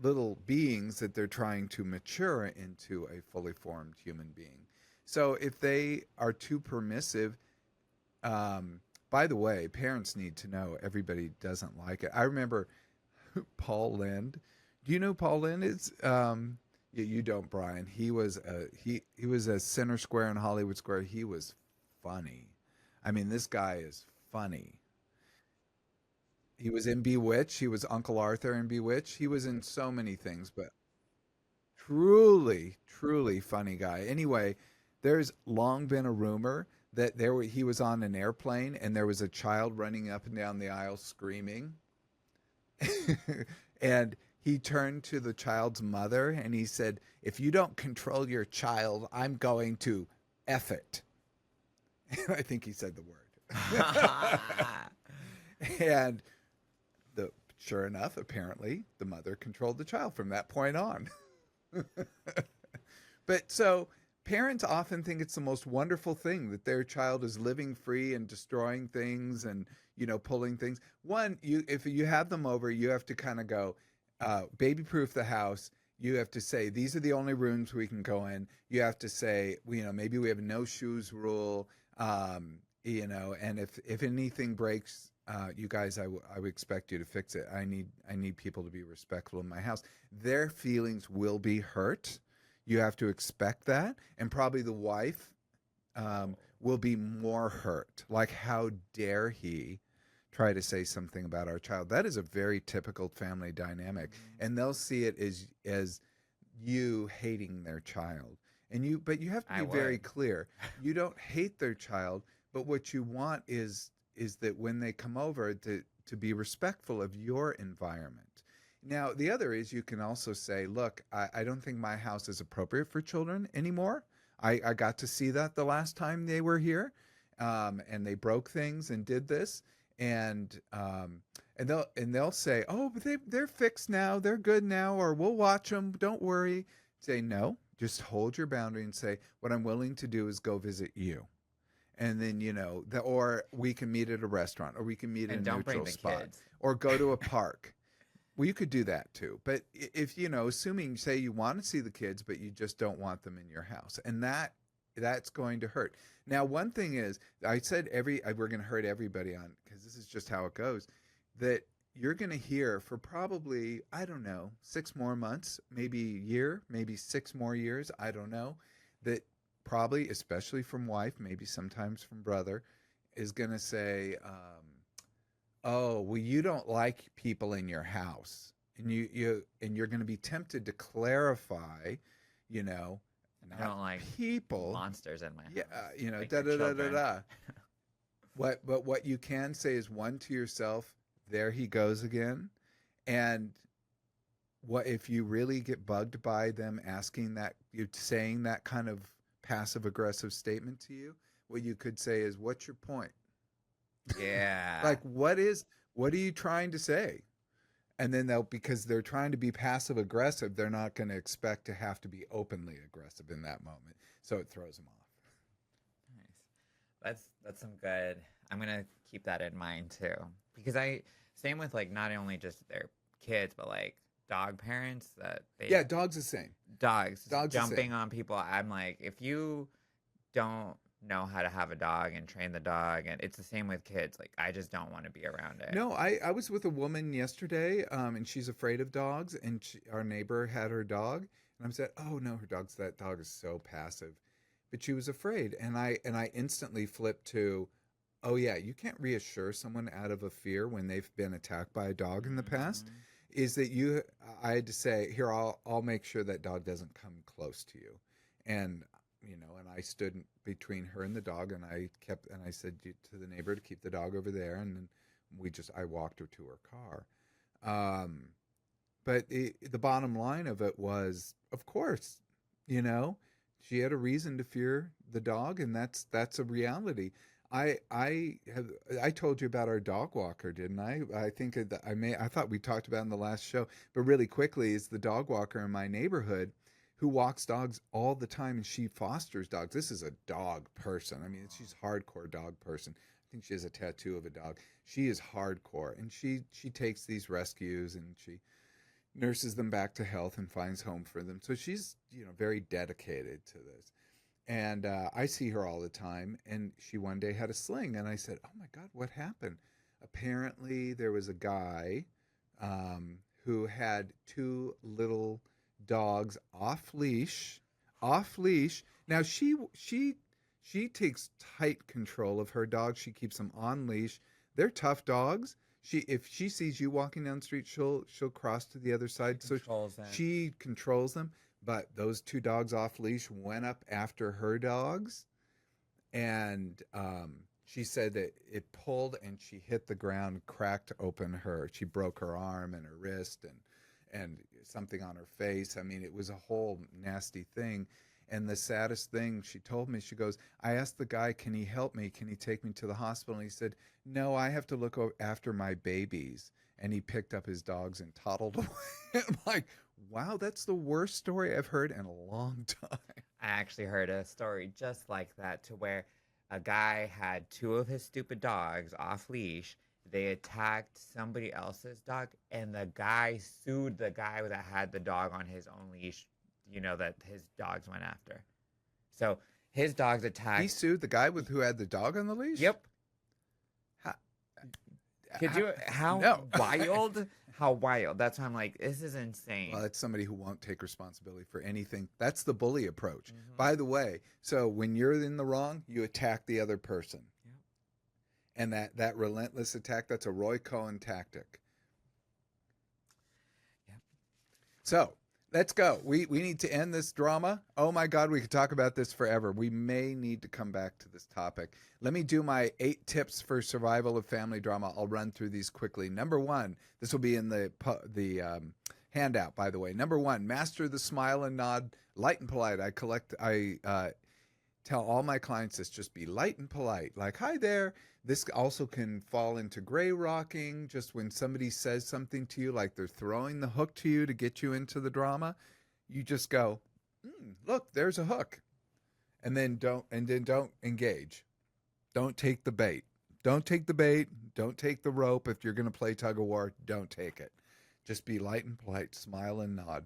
little beings that they're trying to mature into a fully formed human being. So if they are too permissive, by the way, parents need to know everybody doesn't like it. I remember Paul Lind. Do you know who Paul Lind is? You don't, Brian. He was a Center Square in Hollywood Square. He was funny. I mean, this guy is funny. He was in Bewitched. He was Uncle Arthur in Bewitched. He was in so many things, but truly, truly funny guy. Anyway, there's long been a rumor that he was on an airplane and there was a child running up and down the aisle screaming. And he turned to the child's mother and he said, if you don't control your child, I'm going to F it. I think he said the word. And sure enough, apparently, the mother controlled the child from that point on. But so parents often think it's the most wonderful thing that their child is living free and destroying things and, pulling things. One, if you have them over, you have to kind of go, baby proof the house. You have to say, these are the only rooms we can go in. You have to say, maybe we have a no shoes rule, and if anything breaks, you guys, I would expect you to fix it. I need people to be respectful in my house. Their feelings will be hurt. You have to expect that. And probably the wife will be more hurt. Like, how dare he try to say something about our child? That is a very typical family dynamic. And they'll see it as you hating their child. But you have to be very clear. You don't hate their child, but what you want is that when they come over to be respectful of your environment. Now, the other is you can also say, look, I don't think my house is appropriate for children anymore. I got to see that the last time they were here, and they broke things and did this. And they'll say, oh, but they're fixed now, they're good now, or we'll watch them, don't worry. Say, no, just hold your boundary and say, what I'm willing to do is go visit you. And then, or we can meet at a restaurant, or we can meet in a neutral spot, or go to a park. Well, you could do that too. But if, assuming, say you want to see the kids, but you just don't want them in your house, and that's going to hurt. Now, one thing is, I said we're going to hurt everybody on, because this is just how it goes, that you're going to hear for probably, I don't know, 6 more months, maybe a year, maybe 6 more years, I don't know, that probably, especially from wife, maybe sometimes from brother, is going to say, oh, well, you don't like people in your house. And you're going to be tempted to clarify, I don't like people, monsters in my house. Yeah, like da da da da da. But what you can say is, one, to yourself, there he goes again. And what if you really get bugged by them asking that, you saying that kind of passive aggressive statement to you, what you could say is, what's your point? Yeah. Like, what are you trying to say? And then because they're trying to be passive aggressive, they're not going to expect to have to be openly aggressive in that moment. So it throws them off. Nice. That's some good. I'm going to keep that in mind too. Because same with like not only just their kids, but like dog parents Yeah, dogs the same. Dogs jumping on people. I'm like, if you don't know how to have a dog and train the dog, and it's the same with kids, like I just don't want to be around it. No, I was with a woman yesterday, and she's afraid of dogs, and our neighbor had her dog, and I said, oh no, that dog is so passive, but she was afraid, and I instantly flipped to, oh yeah, you can't reassure someone out of a fear when they've been attacked by a dog in the past. Is that I had to say, here, I'll make sure that dog doesn't come close to you. And and I stood between her and the dog, and I said to the neighbor to keep the dog over there, and then I walked her to her car. But the bottom line of it was, of course, she had a reason to fear the dog, and that's a reality. I told you about our dog walker, didn't I? I think I thought we talked about it in the last show, but really quickly, is the dog walker in my neighborhood who walks dogs all the time, and she fosters dogs. This is a dog person. I mean, she's a hardcore dog person. I think she has a tattoo of a dog. She is hardcore, and she takes these rescues, and she nurses them back to health and finds home for them. So she's very dedicated to this. And I see her all the time, and she one day had a sling, and I said, oh my God, what happened? Apparently there was a guy who had 2 little dogs off leash. Now she takes tight control of her dogs. She keeps them on leash. They're tough dogs. If she sees you walking down the street, she'll cross to the other side. She controls them. But those 2 dogs off leash went up after her dogs, and she said that it pulled, and she hit the ground, cracked open her. She broke her arm and her wrist and something on her face. I mean, it was a whole nasty thing. And the saddest thing, she told me, she goes, I asked the guy, can he help me? Can he take me to the hospital? And he said, no, I have to look after my babies. And he picked up his dogs and toddled away. I'm like, wow, that's the worst story I've heard in a long time. I actually heard a story just like that to where a guy had two of his stupid dogs off leash. They attacked somebody else's dog, and the guy sued the guy that had the dog on his own leash, that his dogs went after. So his dogs He attacked. sued the guy with who had the dog on the leash? Yep. How, Could you? How no. wild? How wild? That's why I'm like, this is insane. Well, that's somebody who won't take responsibility for anything. That's the bully approach. Mhm. By the way, so when you're in the wrong, you attack the other person. Yep. And that relentless attack, that's a Roy Cohen tactic. Yep. So let's go. We need to end this drama. Oh my God, we could talk about this forever. We may need to come back to this topic. Let me do my 8 tips for survival of family drama. I'll run through these quickly. Number 1, this will be in the handout, by the way. Number 1, master the smile and nod, light and polite. I tell all my clients this, just be light and polite. Like, hi there. This also can fall into gray rocking. Just when somebody says something to you, like they're throwing the hook to you to get you into the drama, you just go, look, there's a hook. And then don't engage. Don't take the bait. Don't take the bait. Don't take the rope. If you're going to play tug of war, don't take it. Just be light and polite, smile and nod.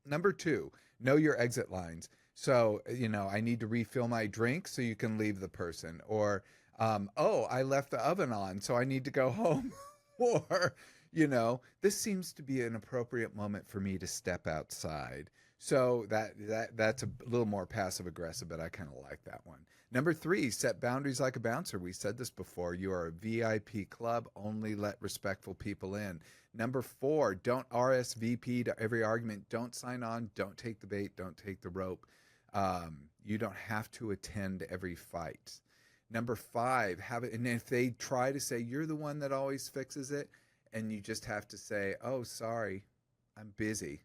Number 2, know your exit lines. So, I need to refill my drink so you can leave the person. Or, I left the oven on, so I need to go home. Or, this seems to be an appropriate moment for me to step outside. So that's a little more passive aggressive, but I kind of like that one. Number 3, set boundaries like a bouncer. We said this before. You are a VIP club. Only let respectful people in. Number 4, don't RSVP to every argument. Don't sign on. Don't take the bait. Don't take the rope. You don't have to attend every fight. Number 5, have it. And if they try to say you're the one that always fixes it, and you just have to say, oh, sorry, I'm busy.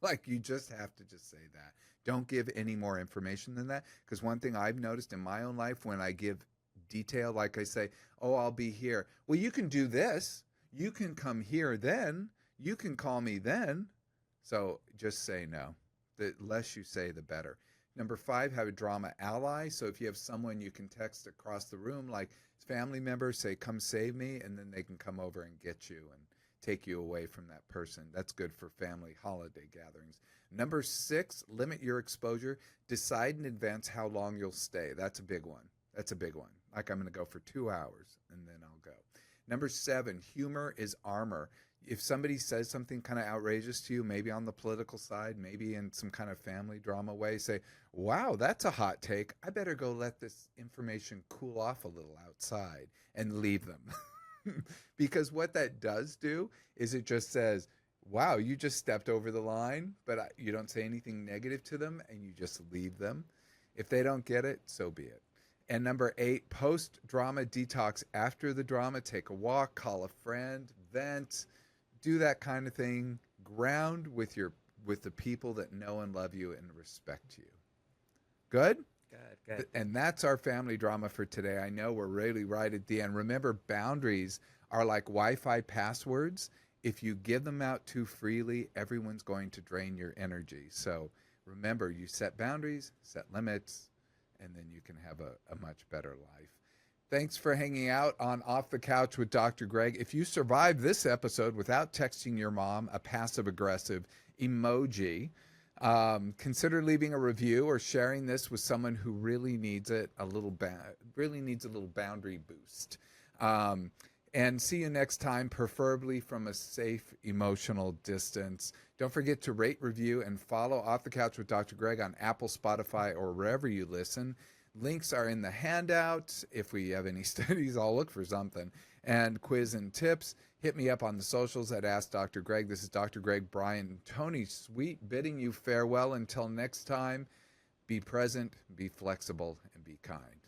Like, you just have to just say that. Don't give any more information than that. Because one thing I've noticed in my own life, when I give detail, like I say, oh, I'll be here. Well, you can do this. You can come here then. You can call me then. So just say no. The less you say, the better. Number 5, have a drama ally. So if you have someone you can text across the room, like family members, say, come save me, and then they can come over and get you and take you away from that person. That's good for family holiday gatherings. Number 6, limit your exposure. Decide in advance how long you'll stay. That's a big one. Like, I'm going to go for 2 hours, and then I'll go. Number 7, humor is armor. If somebody says something kind of outrageous to you, maybe on the political side, maybe in some kind of family drama way, say, wow, that's a hot take. I better go let this information cool off a little outside, and leave them. Because what that does do is it just says, wow, you just stepped over the line, but you don't say anything negative to them, and you just leave them. If they don't get it, so be it. And number 8, post-drama detox. After the drama, take a walk, call a friend, vent, do that kind of thing. Ground with the people that know and love you and respect you. Good? Good. And that's our family drama for today. I know we're really right at the end. Remember, boundaries are like Wi-Fi passwords. If you give them out too freely, everyone's going to drain your energy. So remember, you set boundaries, set limits, and then you can have a much better life. Thanks for hanging out on Off the Couch with Dr. Greg. If you survived this episode without texting your mom a passive-aggressive emoji, consider leaving a review or sharing this with someone who really needs it, really needs a little boundary boost. And see you next time, preferably from a safe emotional distance. Don't forget to rate, review, and follow Off the Couch with Dr. Greg on Apple, Spotify, or wherever you listen. Links are in the handout. If we have any studies, I'll look for something. And quiz and tips. Hit me up on the socials at Ask Dr. Greg. This is Dr. Greg, Brian, Tony Sweet, bidding you farewell until next time. Be present, be flexible, and be kind.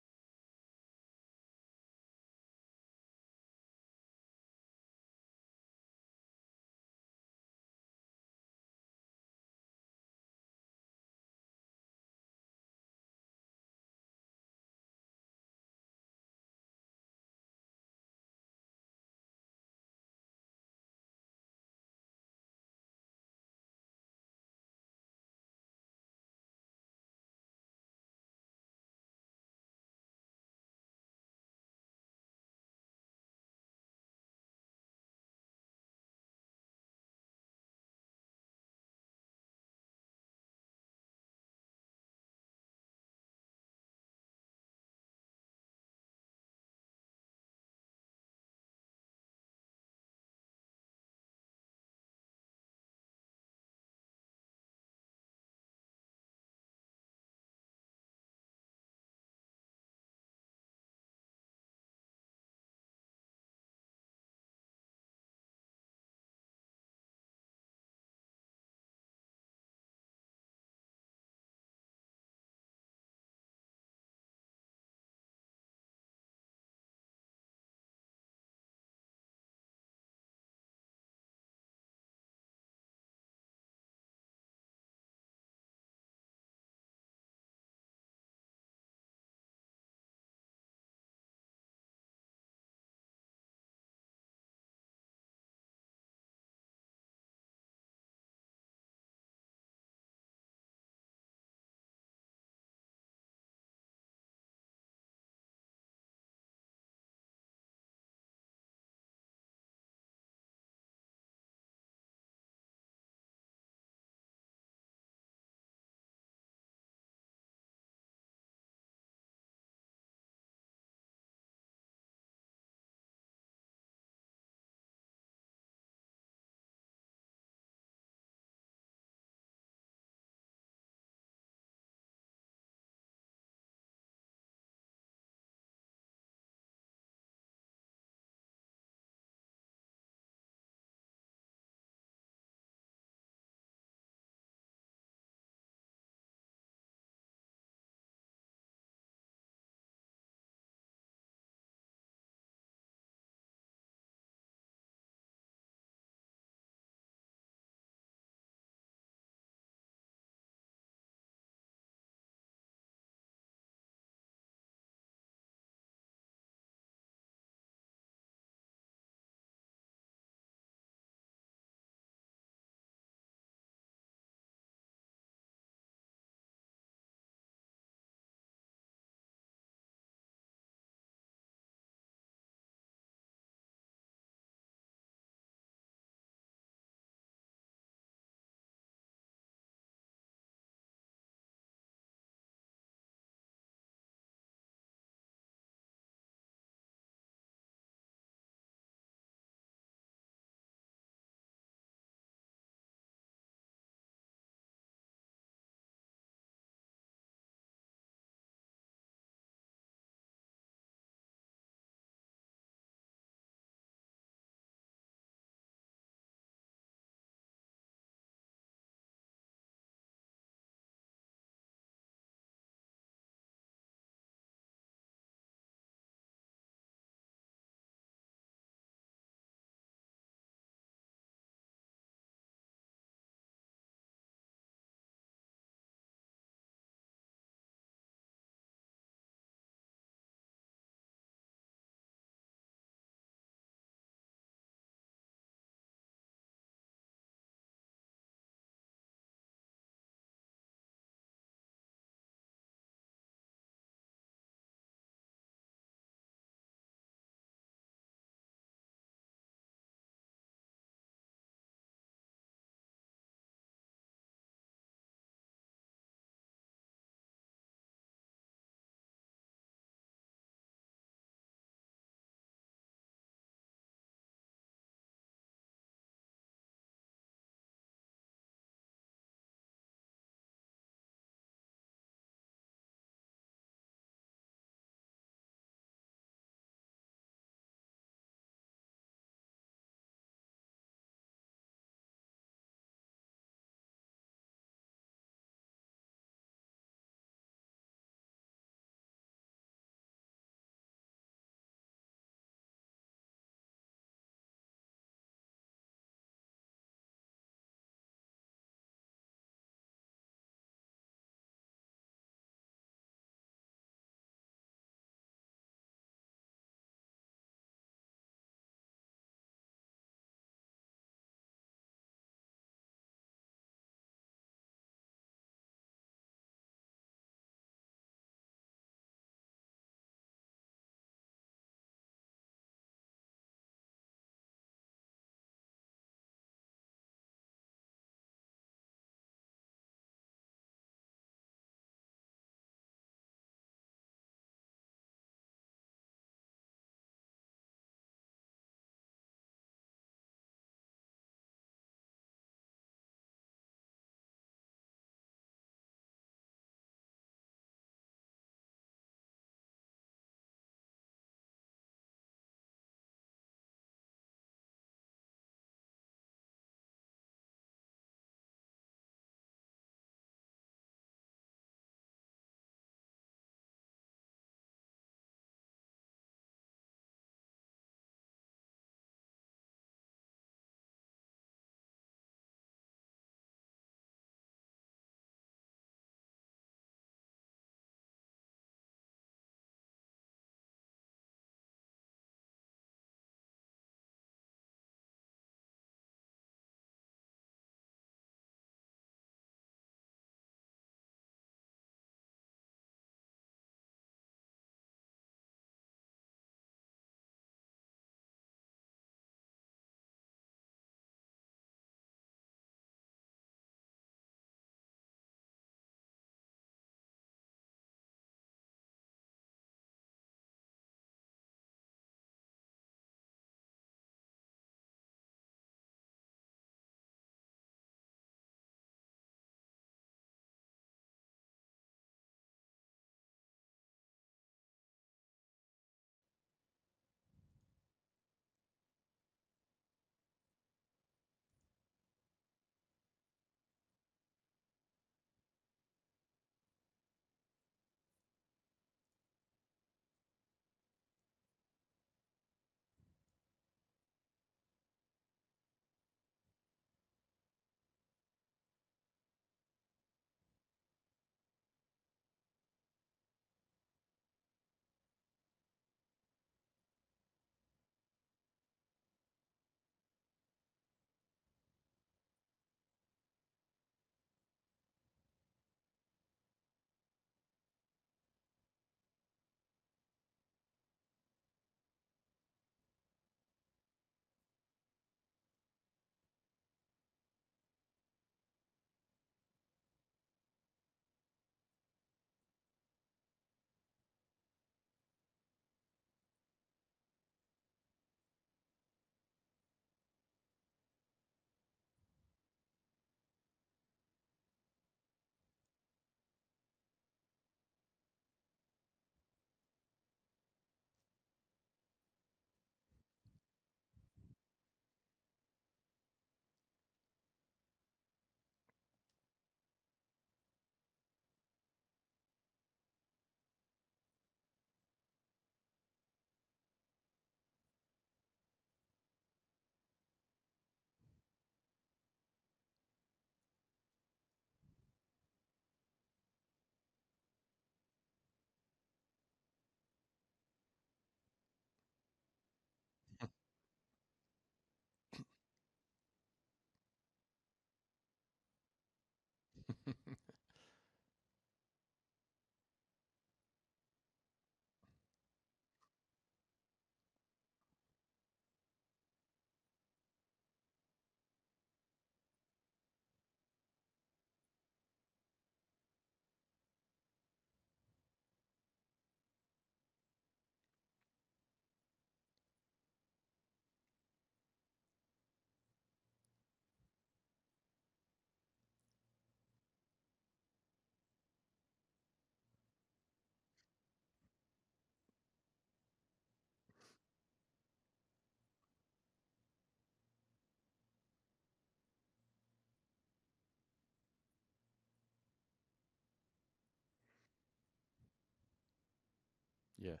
Yes.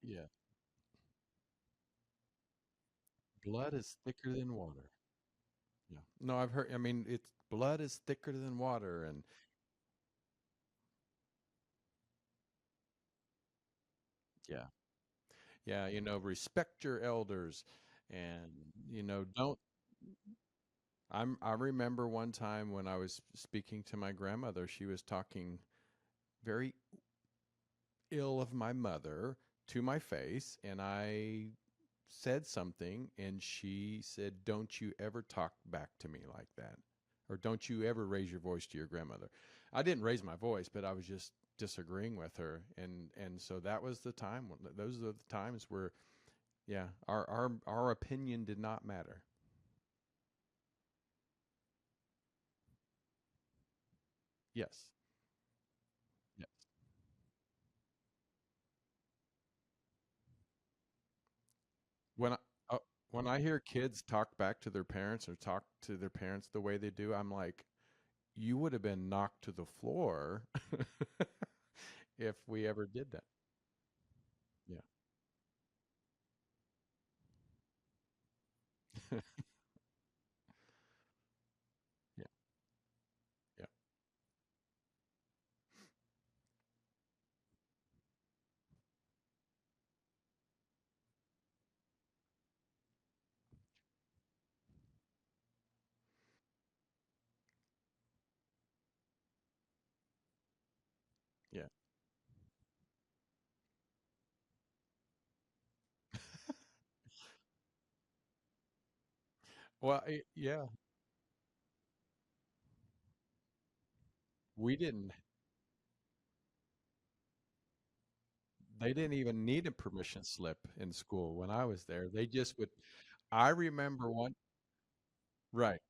Yeah. Blood is thicker than water. Yeah. No, I've heard, I mean, it's blood is thicker than water. And yeah. Yeah. Respect your elders and, don't. I remember one time when I was speaking to my grandmother, she was talking very ill of my mother to my face, and I said something, and she said, "Don't you ever talk back to me like that, or don't you ever raise your voice to your grandmother." I didn't raise my voice, but I was just disagreeing with her, and so that was the time. Those are the times where, yeah, our opinion did not matter. Yes, yes. When I uh, when I hear kids talk back to their parents or talk to their parents the way they do, I'm like, you would have been knocked to the floor if we ever did that. Yeah. Yeah. Yeah. Yeah. Well, yeah, we didn't. They didn't even need a permission slip in school when I was there. They just would. I remember one. Right.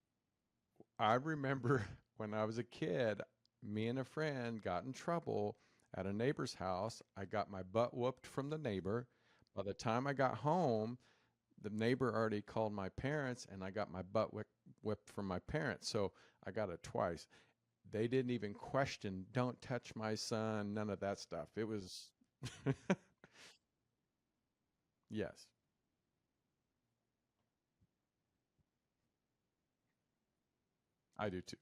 I remember when I was a kid, me and a friend got in trouble at a neighbor's house. I got my butt whooped from the neighbor. By the time I got home, the neighbor already called my parents, and I got my whipped from my parents. So I got it twice. They didn't even question, "Don't touch my son," none of that stuff. It was, yes, I do too.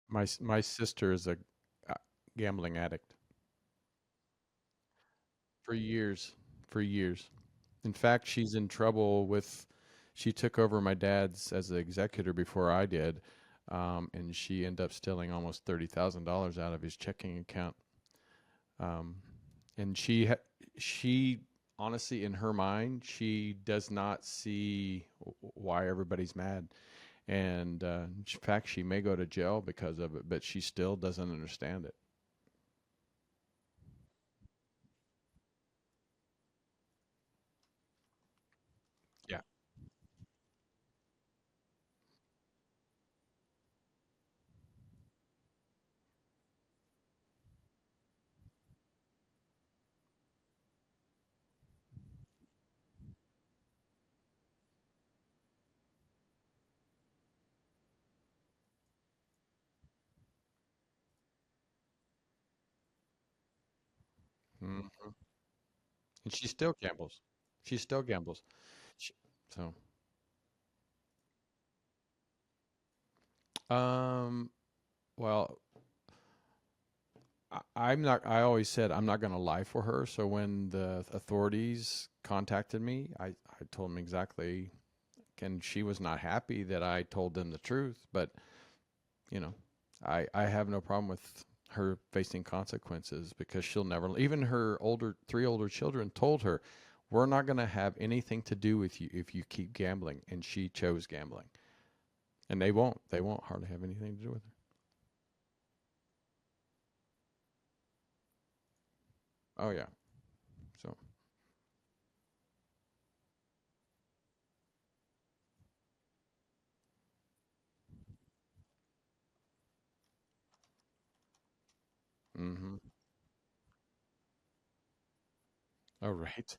My sister is a uh, gambling addict for years, for years. In fact, she's in trouble with. She took over my dad's as the executor before I did, and she ended up stealing almost $30,000 out of his checking account. Um, and she honestly, in her mind, she does not see why everybody's mad. And in fact, she may go to jail because of it, but she still doesn't understand it. Yeah. Mhm. And she still gambles. She still gambles. Sh So, um, well, I'm not. I always said I'm not going to lie for her. So when the authorities contacted me, I told them exactly, and she was not happy that I told them the truth. But you know, I have no problem with her facing consequences because she'll never. Even her three older children told her, "We're not going to have anything to do with you if you keep gambling." And she chose gambling, and they won't. They won't hardly have anything to do with her. Oh yeah. So. Mm-hmm. Oh right.